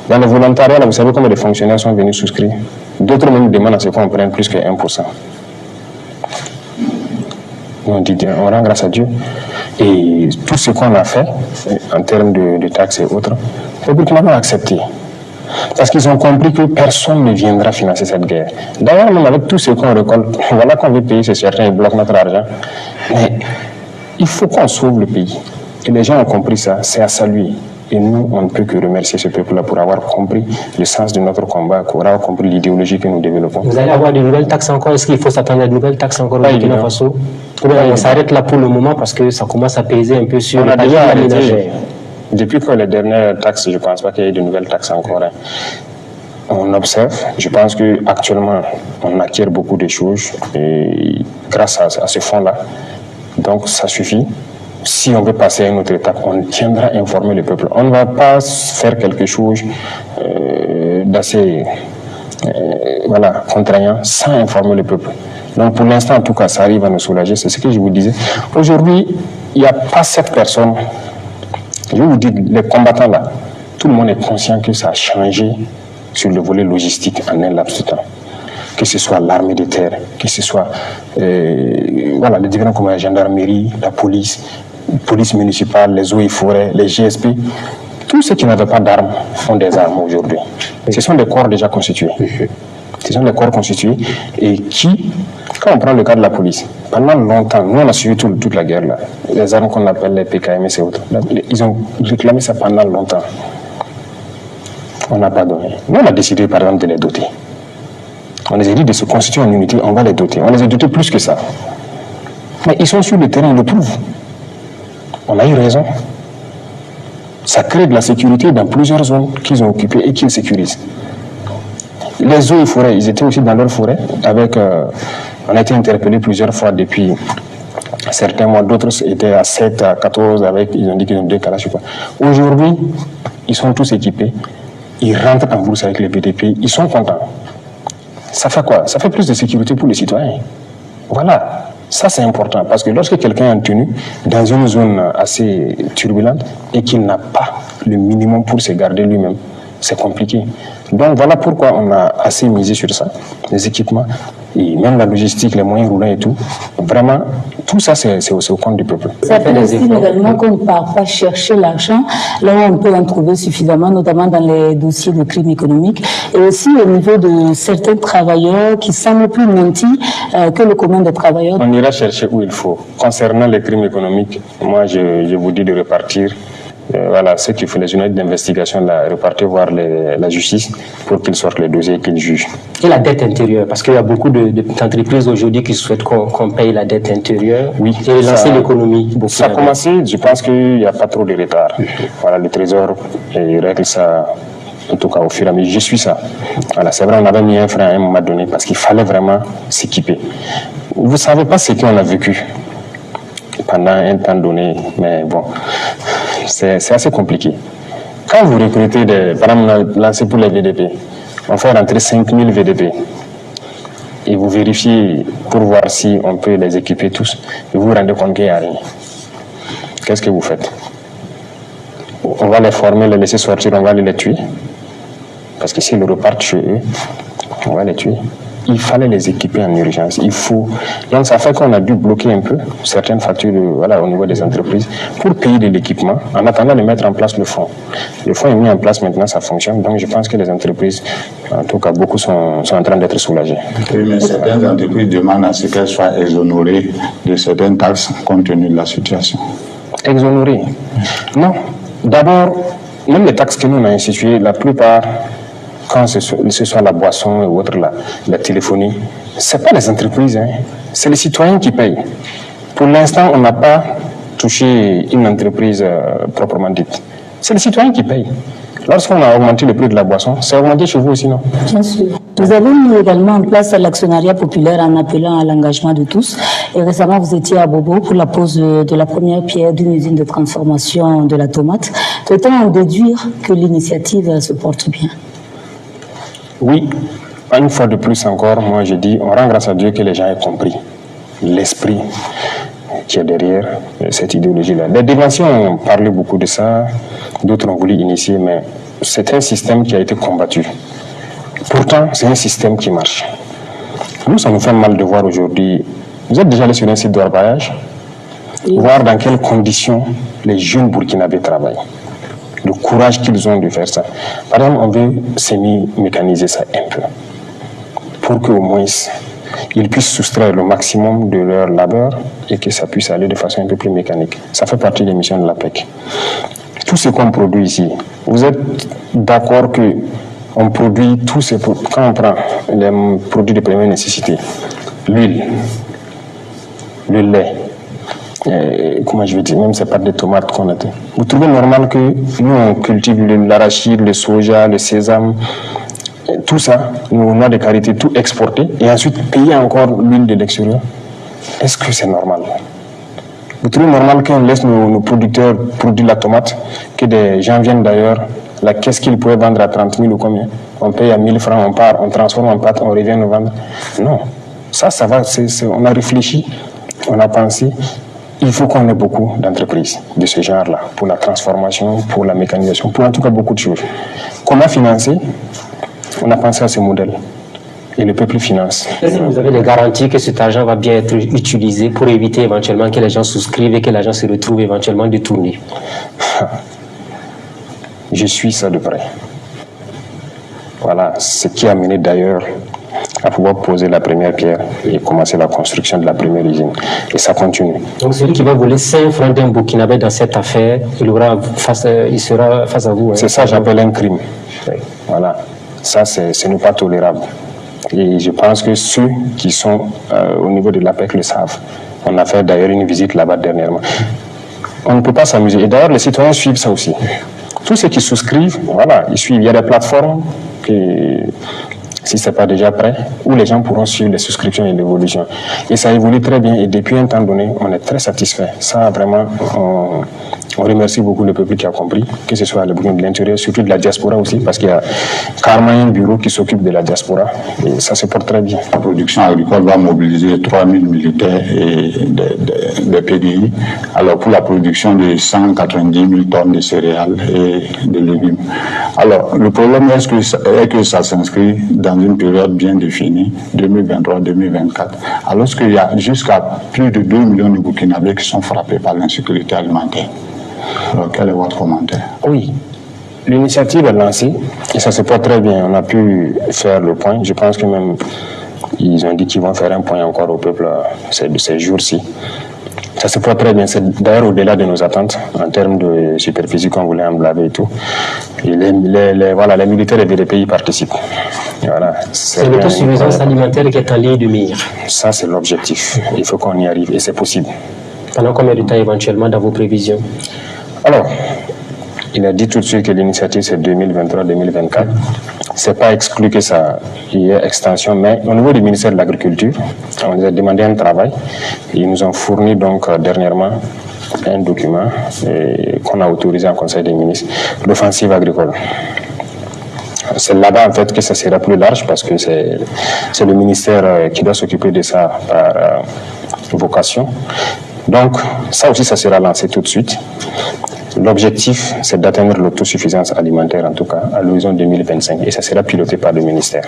Dans le volontariat, vous savez combien de fonctionnaires sont venus souscrire? D'autres même demandent à ce qu'on prenne plus que 1%. On dit, on rend grâce à Dieu. Et tout ce qu'on a fait, en termes de taxes et autres, les Burkinabés ont accepté. Parce qu'ils ont compris que personne ne viendra financer cette guerre. D'ailleurs, même avec tout ce qu'on récolte, voilà qu'on veut payer, c'est certain, ils bloquent notre argent. Mais il faut qu'on sauve le pays. Et les gens ont compris ça, c'est à saluer. Et nous, on ne peut que remercier ce peuple-là pour avoir compris le sens de notre combat, pour avoir compris l'idéologie que nous développons. Vous allez avoir de nouvelles taxes encore? Est-ce qu'il faut s'attendre à de nouvelles taxes encore au Burkina Faso? On s'arrête là pour le moment parce que ça commence à peser un peu sur on a déjà arrêté. Depuis que les dernières taxes, je ne pense pas qu'il y ait de nouvelles taxes encore. Hein. On observe, je pense qu'actuellement, on acquiert beaucoup de choses et grâce à ce fonds-là. Donc, ça suffit. Si on veut passer à une autre étape, on tiendra à informer le peuple. On ne va pas faire quelque chose d'assez contraignant sans informer le peuple. Donc, pour l'instant, en tout cas, ça arrive à nous soulager. C'est ce que je vous disais. Aujourd'hui, il n'y a pas cette personne. Je vous dis, les combattants là, tout le monde est conscient que ça a changé sur le volet logistique en un laps de temps. Que ce soit l'armée de terre, que ce soit les différents commandants, la gendarmerie, la police municipale, les eaux et forêts, les GSP. Tous ceux qui n'avaient pas d'armes ont des armes aujourd'hui. Ce sont des corps déjà constitués. Ce sont des corps constitués et qui, quand on prend le cas de la police, pendant longtemps, nous on a suivi toute la guerre là, les armes qu'on appelle les PKMS et autres, ils ont réclamé ça pendant longtemps. On n'a pas donné. Nous on a décidé par exemple de les doter. On les a dit de se constituer en unité, on va les doter. On les a dotés plus que ça. Mais ils sont sur le terrain, ils le prouvent. On a eu raison. Ça crée de la sécurité dans plusieurs zones qu'ils ont occupées et qu'ils sécurisent. Les eaux et forêts, ils étaient aussi dans leur forêt. On a été interpellés plusieurs fois depuis certains mois. D'autres étaient à 7, à 14, ils ont dit qu'ils ont 2 Kalachnikovs. Aujourd'hui, ils sont tous équipés. Ils rentrent en bourse avec les BDP. Ils sont contents. Ça fait quoi? Ça fait plus de sécurité pour les citoyens. Voilà. Ça, c'est important. Parce que lorsque quelqu'un est en tenue dans une zone assez turbulente et qu'il n'a pas le minimum pour se garder lui-même, c'est compliqué. Donc voilà pourquoi on a assez misé sur ça, les équipements, et même la logistique, les moyens roulants et tout. Vraiment, tout ça, c'est au compte du peuple. Ça fait également qu'on ne part pas chercher l'argent là où on peut en trouver suffisamment, notamment dans les dossiers de crimes économiques, et aussi au niveau de certains travailleurs qui semblent plus nantis que le commun des travailleurs. On ira chercher où il faut. Concernant les crimes économiques, moi, je vous dis de repartir voilà, ceux qui font les unités d'investigation, repartez voir la justice pour qu'ils sortent les dossiers et qu'ils jugent. Et la dette intérieure, parce qu'il y a beaucoup d'entreprises aujourd'hui qui souhaitent qu'on paye la dette intérieure, oui, et relancer l'économie. Ça a commencé, je pense qu'il n'y a pas trop de retard. Voilà, le Trésor règle ça, en tout cas au fur et à mesure. Je suis ça. Voilà, c'est vrai, on avait mis un frein à un moment donné parce qu'il fallait vraiment s'équiper. Vous ne savez pas ce qu'on a vécu pendant un temps donné, mais bon, c'est assez compliqué. Quand vous recrutez par exemple, lancé pour les VDP, on fait rentrer 5000 VDP et vous vérifiez pour voir si on peut les équiper tous et vous vous rendez compte qu'il n'y a rien. Qu'est-ce que vous faites? On va les former, les laisser sortir, on va les tuer. Parce que s'ils repartent chez eux, on va les tuer. Il fallait les équiper en urgence. Donc ça fait qu'on a dû bloquer un peu certaines factures au niveau des entreprises pour payer de l'équipement en attendant de mettre en place le fonds. Le fonds est mis en place maintenant, ça fonctionne. Donc je pense que les entreprises, en tout cas beaucoup, sont en train d'être soulagées. Oui, mais certaines entreprises demandent à ce qu'elles soient exonérées de certaines taxes compte tenu de la situation. Exonérées? Non. D'abord, même les taxes que nous on a instituées, la plupart, quand ce soit la boisson ou autre, la téléphonie, ce n'est pas les entreprises, hein. C'est les citoyens qui payent. Pour l'instant, on n'a pas touché une entreprise proprement dite. C'est les citoyens qui payent. Lorsqu'on a augmenté le prix de la boisson, c'est augmenté chez vous aussi, non? Bien sûr. Vous avez mis également en place l'actionnariat populaire en appelant à l'engagement de tous. Et récemment, vous étiez à Bobo pour la pose de la première pierre d'une usine de transformation de la tomate. Peut-on en déduire que l'initiative se porte bien? Oui, une fois de plus encore, moi je dis, on rend grâce à Dieu que les gens aient compris l'esprit qui est derrière cette idéologie-là. Les dévanciers ont parlé beaucoup de ça, d'autres ont voulu initier, mais c'est un système qui a été combattu. Pourtant, c'est un système qui marche. Nous, ça nous fait mal de voir aujourd'hui. Vous êtes déjà allé sur un site d'orpaillage, voir dans quelles conditions les jeunes Burkinabés travaillent. Le courage qu'ils ont de faire ça. Par exemple, on veut semi-mécaniser ça un peu, pour qu'au moins ils puissent soustraire le maximum de leur labeur et que ça puisse aller de façon un peu plus mécanique. Ça fait partie des missions de l'APEC. Tout ce qu'on produit ici, vous êtes d'accord que on produit tout ce... Quand on prend les produits de première nécessité, l'huile, le lait, comment je vais dire, même c'est pas des tomates qu'on a. Vous trouvez normal que nous on cultive l'arachide, le soja, le sésame, tout ça, nos noix de karité, tout exporté et ensuite payer encore l'huile de l'extérieur? Est-ce que c'est normal? Vous trouvez normal qu'on laisse nos producteurs produire la tomate, que des gens viennent d'ailleurs, la caisse qu'ils pouvaient vendre à 30 000 ou combien? On paye à 1000 francs, on part, on transforme en pâte, on revient nous vendre. Non, ça va, on a réfléchi, on a pensé. Il faut qu'on ait beaucoup d'entreprises de ce genre-là, pour la transformation, pour la mécanisation, pour en tout cas beaucoup de choses. Comment financer? On a pensé à ce modèle. Et le peuple finance. Est-ce que vous avez des garanties que cet argent va bien être utilisé pour éviter éventuellement que les gens souscrivent et que l'argent se retrouve éventuellement détourné? Je suis ça de près. Voilà, ce qui a mené d'ailleurs à pouvoir poser la première pierre et commencer la construction de la première usine. Et ça continue. Donc celui qui va voler 5 francs d'un Burkinabé dans cette affaire, il sera face à vous. Hein. C'est ça que j'appelle un crime. Oui. Voilà, ça ce n'est pas tolérable. Et je pense que ceux qui sont au niveau de l'APEC le savent. On a fait d'ailleurs une visite là-bas dernièrement. On ne peut pas s'amuser. Et d'ailleurs, les citoyens suivent ça aussi. Tous ceux qui souscrivent, voilà, ils suivent. Il y a des plateformes qui, si ce n'est pas déjà prêt, où les gens pourront suivre les souscriptions et l'évolution. Et ça évolue très bien. Et depuis un temps donné, on est très satisfait. Ça, vraiment, on remercie beaucoup le peuple qui a compris, que ce soit le Burkina de l'intérieur, surtout de la diaspora aussi, parce qu'il y a carrément un bureau qui s'occupe de la diaspora. Et ça se porte très bien. La production agricole va mobiliser 3000 militaires et des PDI, alors pour la production de 190 000 tonnes de céréales et de légumes. Alors, le problème est que ça s'inscrit dans une période bien définie, 2023-2024, alors qu'il y a jusqu'à plus de 2 millions de Burkinabés qui sont frappés par l'insécurité alimentaire. Alors, quel est votre commentaire? Oui, l'initiative est lancée et ça se porte très bien. On a pu faire le point. Je pense que même ils ont dit qu'ils vont faire un point encore au peuple de ces jours-ci. Ça se voit très bien. C'est d'ailleurs au-delà de nos attentes en termes de superficie qu'on voulait emblaver et tout. Et les militaires et les pays participent. Voilà. C'est l'autosuffisance alimentaire qui est en ligne de mire. Ça, c'est l'objectif. Il faut qu'on y arrive et c'est possible. Pendant combien de temps éventuellement dans vos prévisions? Alors, il a dit tout de suite que l'initiative c'est 2023-2024. C'est pas exclu que ça y ait extension, mais au niveau du ministère de l'Agriculture, on nous a demandé un travail. Ils nous ont fourni donc dernièrement un document qu'on a autorisé en Conseil des ministres, l'offensive agricole. C'est là-bas en fait que ça sera plus large parce que c'est le ministère qui doit s'occuper de ça par vocation. Donc ça aussi ça sera lancé tout de suite. L'objectif, c'est d'atteindre l'autosuffisance alimentaire, en tout cas, à l'horizon 2025, et ça sera piloté par le ministère.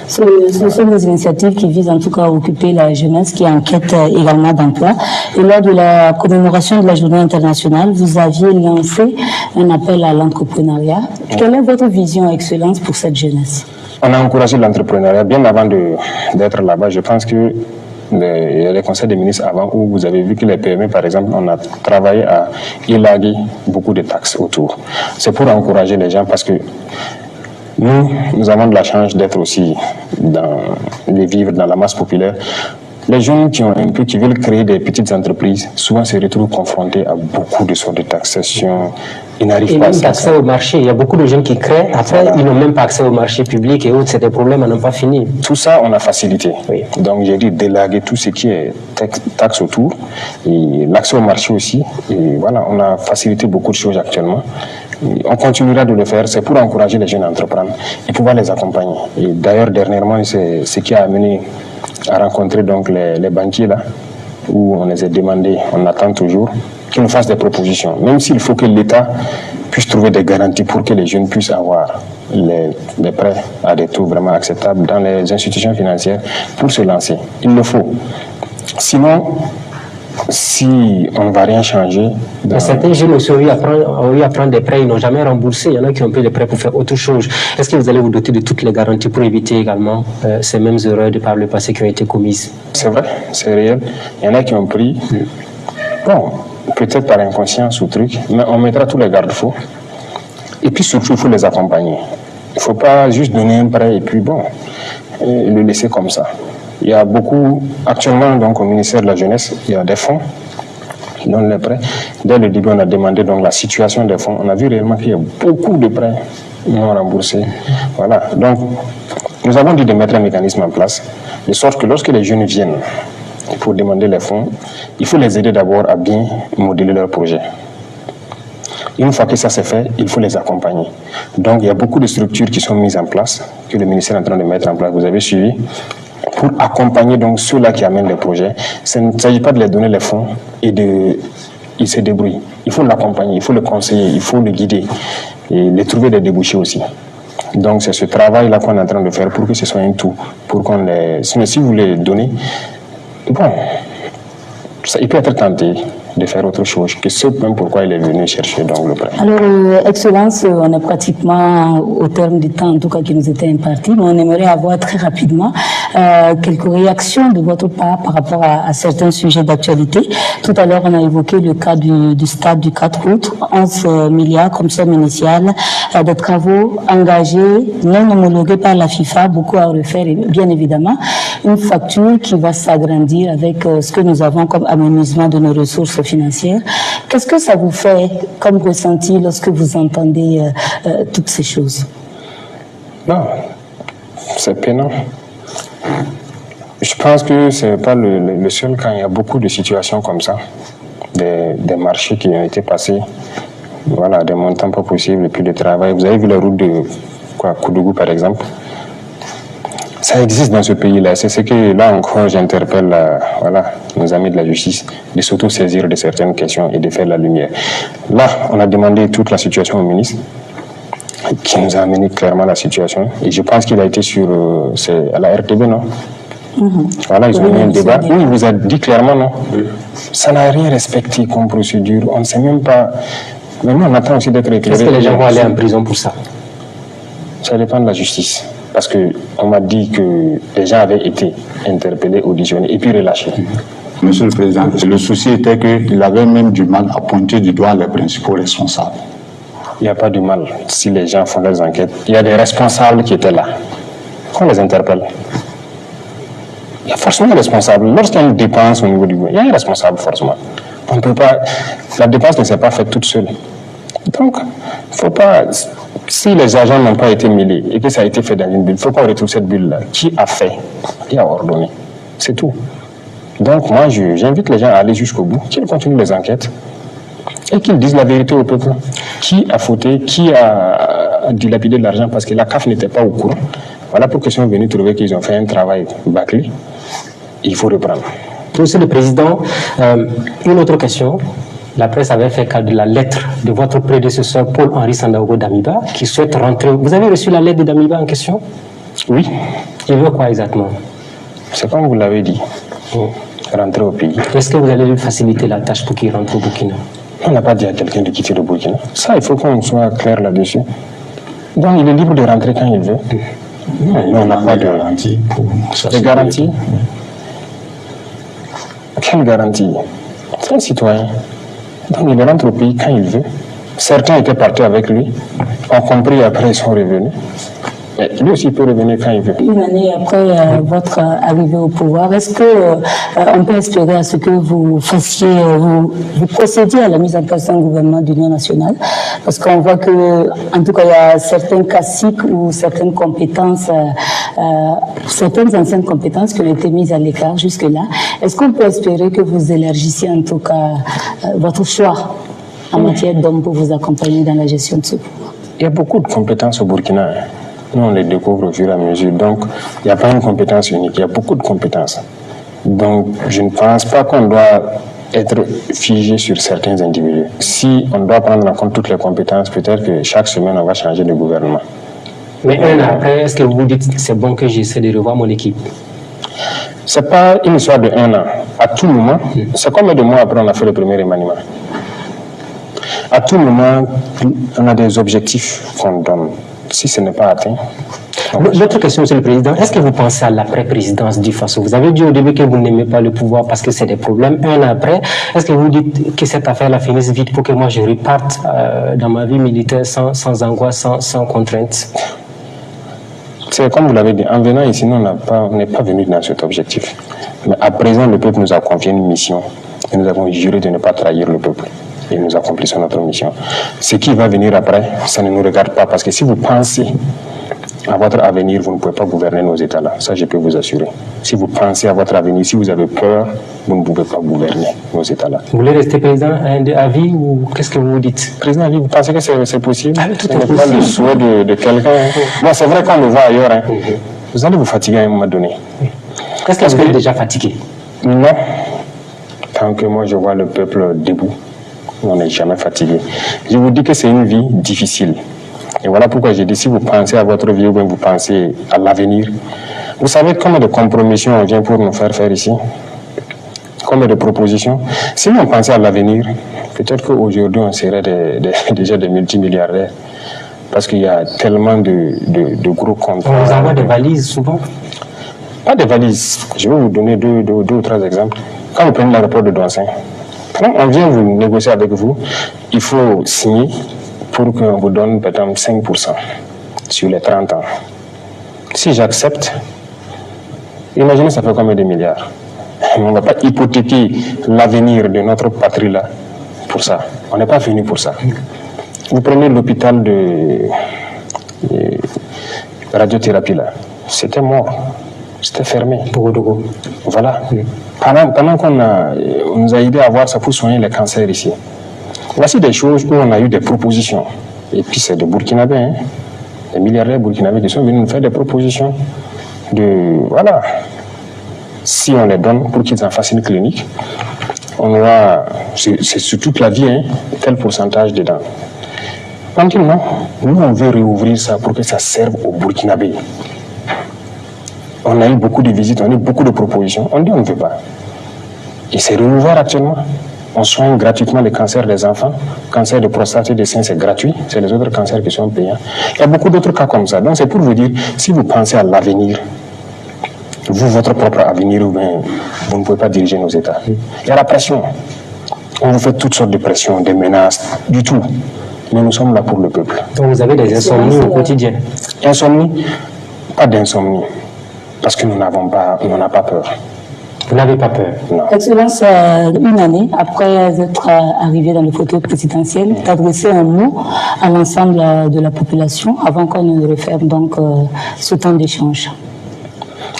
Ce sont des initiatives qui visent en tout cas à occuper la jeunesse qui est en quête également d'emploi. Et lors de la commémoration de la journée internationale, vous aviez lancé un appel à l'entrepreneuriat. Quelle est votre vision, Excellence, pour cette jeunesse? On a encouragé l'entrepreneuriat bien avant d'être là-bas. Je pense que il y a les conseils des ministres avant où vous avez vu que les PME, par exemple, on a travaillé à élaguer beaucoup de taxes autour. C'est pour encourager les gens parce que nous avons de la chance d'être aussi de vivre dans la masse populaire. Les jeunes qui veulent créer des petites entreprises, souvent se retrouvent confrontés à beaucoup de sortes de taxations. Ils n'arrivent pas à ça. Accès au marché. Il y a beaucoup de jeunes qui créent, après voilà. Ils n'ont même pas accès au marché public et autres. C'est des problèmes à n'en pas finir. Tout ça, on a facilité. Oui. Donc j'ai dit d'élaguer tout ce qui est taxe autour, et l'accès au marché aussi. Et voilà, on a facilité beaucoup de choses actuellement. On continuera de le faire, c'est pour encourager les jeunes à entreprendre et pouvoir les accompagner. Et d'ailleurs, dernièrement, c'est ce qui a amené à rencontrer donc les banquiers là, où on les a demandé, on attend toujours, qu'ils nous fassent des propositions. Même s'il faut que l'État puisse trouver des garanties pour que les jeunes puissent avoir les prêts à des taux vraiment acceptables dans les institutions financières pour se lancer. Il le faut. Sinon, si on ne va rien changer... Certains jeunes aussi ont eu à prendre des prêts, ils n'ont jamais remboursé. Il y en a qui ont pris des prêts pour faire autre chose. Est-ce que vous allez vous doter de toutes les garanties pour éviter également ces mêmes erreurs de par le passé qui ont été commises? C'est vrai, c'est réel. Il y en a qui ont pris, bon, peut-être par inconscience ou truc, mais on mettra tous les garde-fous. Et puis surtout, il faut les accompagner. Il ne faut pas juste donner un prêt et puis bon, le laisser comme ça. Il y a beaucoup, actuellement donc au ministère de la Jeunesse, il y a des fonds qui donnent les prêts. Dès le début, on a demandé donc la situation des fonds. On a vu réellement qu'il y a beaucoup de prêts non remboursés. Voilà. Donc, nous avons dit de mettre un mécanisme en place, de sorte que lorsque les jeunes viennent pour demander les fonds, il faut les aider d'abord à bien modeler leur projet. Une fois que ça c'est fait, il faut les accompagner. Donc, il y a beaucoup de structures qui sont mises en place, que le ministère est en train de mettre en place. Vous avez suivi, pour accompagner donc ceux-là qui amènent les projets. Il ne s'agit pas de les donner les fonds et ils se débrouillent. Il faut l'accompagner, il faut le conseiller, il faut le guider et les trouver des débouchés aussi. Donc c'est ce travail-là qu'on est en train de faire pour que ce soit un tout, pour qu'on les... Sinon, si vous les donnez, bon, il peut être tenté de faire autre chose que ce même pourquoi il est venu chercher donc le prêt. Alors, Excellence, on est pratiquement au terme du temps, en tout cas qui nous était imparti, mais on aimerait avoir très rapidement quelques réactions de votre part par rapport à certains sujets d'actualité. Tout à l'heure, on a évoqué le cas du stade du 4 août, 11 milliards comme somme initiale, des travaux engagés, non homologués par la FIFA, beaucoup à refaire, et bien évidemment, une facture qui va s'agrandir avec ce que nous avons comme amenuisement de nos ressources financières. Qu'est-ce que ça vous fait comme ressenti lorsque vous entendez toutes ces choses? Non, c'est peinant. Je pense que ce n'est pas le seul cas. Il y a beaucoup de situations comme ça, des marchés qui ont été passés, voilà, des montants pas possibles, et puis le travail. Vous avez vu la route de Koudougou, par exemple. Ça existe dans ce pays-là. C'est ce que, là encore, j'interpelle voilà, nos amis de la justice de s'auto-saisir de certaines questions et de faire la lumière. Là, on a demandé toute la situation au ministre, qui nous a amené clairement la situation. Et je pense qu'il a été à la RTB, non? Voilà, ils ont mis un débat. Oui, il vous a dit clairement, non? Ça n'a rien respecté comme procédure. On ne sait même pas... Mais nous, on attend aussi d'être éclairés. Est-ce que les gens vont aller en prison pour ça? Ça dépend de la justice. Parce qu'on m'a dit que les gens avaient été interpellés, auditionnés et puis relâchés. Monsieur le Président, le souci était qu'il avait même du mal à pointer du doigt les principaux responsables. Il n'y a pas de mal si les gens font leurs enquêtes. Il y a des responsables qui étaient là. Qu'on les interpelle. Il y a forcément un responsable. Lorsqu'il y a une dépense au niveau du gouvernement, il y a un responsable forcément. On ne peut pas. La dépense ne s'est pas faite toute seule. Donc, il ne faut pas. Si les agents n'ont pas été mêlés et que ça a été fait dans une bulle, il faut qu'on retrouve cette bulle-là. Qui a fait? Qui a ordonné? C'est tout. Donc, moi, j'invite les gens à aller jusqu'au bout, qu'ils continuent les enquêtes et qu'ils disent la vérité au peuple. Qui a fauté? Qui a dilapidé de l'argent parce que la CAF n'était pas au courant? Voilà pourquoi ils sont venus trouver qu'ils ont fait un travail bâclé. Il faut reprendre. Monsieur le Président, une autre question. La presse avait fait cas de la lettre de votre prédécesseur Paul-Henri Sandaogo Damiba qui souhaite rentrer. Vous avez reçu la lettre de Damiba en question? Oui. Il veut quoi exactement? C'est comme vous l'avez dit. Rentrer au pays. Est-ce que vous allez lui faciliter la tâche pour qu'il rentre au Burkina? On n'a pas dit à quelqu'un de quitter le Burkina. Ça, il faut qu'on soit clair là-dessus. Donc, il est libre de rentrer quand il veut. Non, on n'a pas de garantie. De garantie? Quelle garantie? C'est un citoyen. Donc, il rentre au pays quand il veut. Certains étaient partis avec lui, ont compris après ils sont revenus. Mais lui aussi peut revenir quand il veut. Une année après votre arrivée au pouvoir, est-ce que on peut espérer à ce que vous fassiez, vous procédiez à la mise en place d'un gouvernement d'union nationale? Parce qu'on voit que, en tout cas, il y a certains caciques ou certaines compétences, certaines anciennes compétences qui ont été mises à l'écart jusque-là. Est-ce qu'on peut espérer que vous élargissiez en tout cas votre choix en matière d'hommes pour vous accompagner dans la gestion de ce pouvoir? Il y a beaucoup de compétences au Burkina. Nous, on les découvre au fur et à mesure. Donc, il n'y a pas une compétence unique. Il y a beaucoup de compétences. Donc, je ne pense pas qu'on doit être figé sur certains individus. Si on doit prendre en compte toutes les compétences, peut-être que chaque semaine, on va changer de gouvernement. Mais un an après, est-ce que vous vous dites que c'est bon que j'essaie de revoir mon équipe? Ce n'est pas une histoire de un an. À tout moment, c'est combien de mois après on a fait le premier remaniement? À tout moment, on a des objectifs qu'on donne. Si ce n'est pas atteint. L'autre question, Monsieur le Président, est-ce que vous pensez à l'après-présidence du Faso? Vous avez dit au début que vous n'aimez pas le pouvoir parce que c'est des problèmes. Un an après, est-ce que vous dites que cette affaire-là finisse vite pour que moi je reparte dans ma vie militaire sans angoisse, sans contrainte? C'est comme vous l'avez dit, en venant ici, nous, on n'est pas venu dans cet objectif. Mais à présent, le peuple nous a confié une mission et nous avons juré de ne pas trahir le peuple. Et nous accomplissons notre mission. Ce qui va venir après, ça ne nous regarde pas. Parce que si vous pensez à votre avenir, vous ne pouvez pas gouverner nos États-là. Ça, je peux vous assurer. Si vous pensez à votre avenir, si vous avez peur, vous ne pouvez pas gouverner nos États-là. Vous voulez rester président à vie ou qu'est-ce que vous dites? Président à vie, vous pensez que c'est possible? Tout Ce n'est pas le souhait de quelqu'un. Bon, c'est vrai qu'on le voit ailleurs. Hein. Vous allez vous fatiguer à un moment donné. Est-ce que vous êtes déjà fatigué? Non. Tant que moi, je vois le peuple debout. On n'est jamais fatigué. Je vous dis que c'est une vie difficile. Et voilà pourquoi j'ai dit, si vous pensez à votre vie ou bien vous pensez à l'avenir, vous savez combien de compromissions on vient pour nous faire ici? Combien de propositions? Si on pensait à l'avenir, peut-être qu'aujourd'hui on serait déjà des multimilliardaires. Parce qu'il y a tellement de gros contrats. On vous envoie des valises souvent? Pas des valises. Je vais vous donner deux ou trois exemples. Quand vous prenez l'aéroport de Douansène, quand on vient vous négocier avec vous, il faut signer pour qu'on vous donne peut-être 5% sur les 30 ans. Si j'accepte, imaginez ça fait combien de milliards. On ne va pas hypothéquer l'avenir de notre patrie là pour ça. On n'est pas venu pour ça. Vous prenez l'hôpital de radiothérapie là, c'était mort, c'était fermé. Voilà. Pendant qu'on nous a aidé à voir ça pour soigner les cancers ici. Voici des choses où on a eu des propositions. Et puis c'est des Burkinabés, hein, des milliardaires burkinabés qui sont venus nous faire des propositions voilà. Si on les donne pour qu'ils en fassent une clinique, on aura, c'est sur toute la vie, hein, tel pourcentage dedans. On dit non, nous on veut réouvrir ça pour que ça serve aux Burkinabés. On a eu beaucoup de visites, on a eu beaucoup de propositions. On dit on ne veut pas. Et c'est réouvert actuellement. On soigne gratuitement les cancers des enfants. Cancer de prostate et des seins, c'est gratuit. C'est les autres cancers qui sont payants. Il y a beaucoup d'autres cas comme ça. Donc c'est pour vous dire, si vous pensez à l'avenir, vous, votre propre avenir, vous ne pouvez pas diriger nos États. Il y a la pression. On vous fait toutes sortes de pressions, des menaces, du tout. Mais nous sommes là pour le peuple. Donc vous avez des insomnies au quotidien? Insomnie? Pas d'insomnie. Parce que nous n'avons pas peur. Vous n'avez pas peur? Non. Excellence, une année après être arrivé dans le fauteuil présidentiel, d'adresser un mot à l'ensemble de la population avant qu'on ne referme donc ce temps d'échange.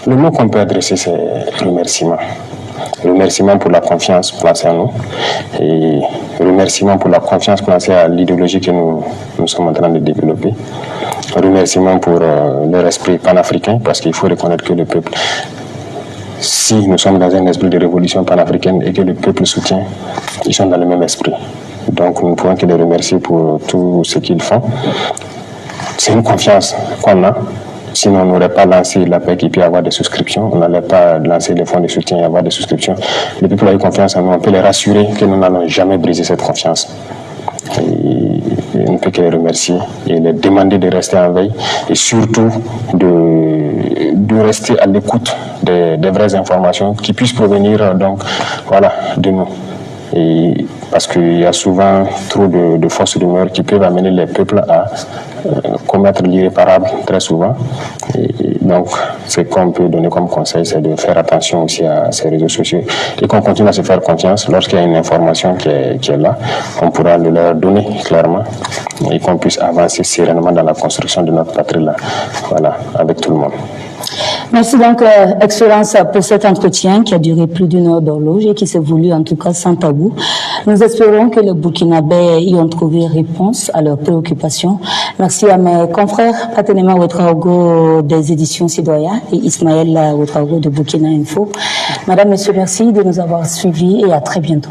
Le mot qu'on peut adresser, c'est remerciement. Remerciement pour la confiance placée en nous et remerciement pour la confiance placée à l'idéologie que nous sommes en train de développer. Remerciement pour leur esprit panafricain, parce qu'il faut reconnaître que le peuple, si nous sommes dans un esprit de révolution panafricaine et que le peuple soutient, ils sont dans le même esprit. Donc nous ne pouvons que les remercier pour tout ce qu'ils font. C'est une confiance qu'on a. Sinon, on n'aurait pas lancé l'APEC et puis avoir des souscriptions. On n'allait pas lancer les fonds de soutien et avoir des souscriptions. Le peuple a eu confiance en nous. On peut les rassurer que nous n'allons jamais briser cette confiance. Et on ne peut que les remercier et les demander de rester en veille et surtout de rester à l'écoute des vraies informations qui puissent provenir de nous. Et parce qu'il y a souvent trop de fausses rumeurs qui peuvent amener les peuples à commettre l'irréparable très souvent. Et donc, ce qu'on peut donner comme conseil, c'est de faire attention aussi à ces réseaux sociaux et qu'on continue à se faire confiance. Lorsqu'il y a une information qui est là, on pourra le leur donner clairement et qu'on puisse avancer sereinement dans la construction de notre patrie là, voilà, avec tout le monde. Merci donc, Excellence, pour cet entretien qui a duré plus d'une heure d'horloge et qui s'est voulu en tout cas sans tabou. Nous espérons que les Burkinabés y ont trouvé réponse à leurs préoccupations. Merci à mes confrères, Patenema Ouetraogo des éditions Citoyens et Ismaël Ouetraogo de Burkina Info. Madame, Monsieur, merci de nous avoir suivis et à très bientôt.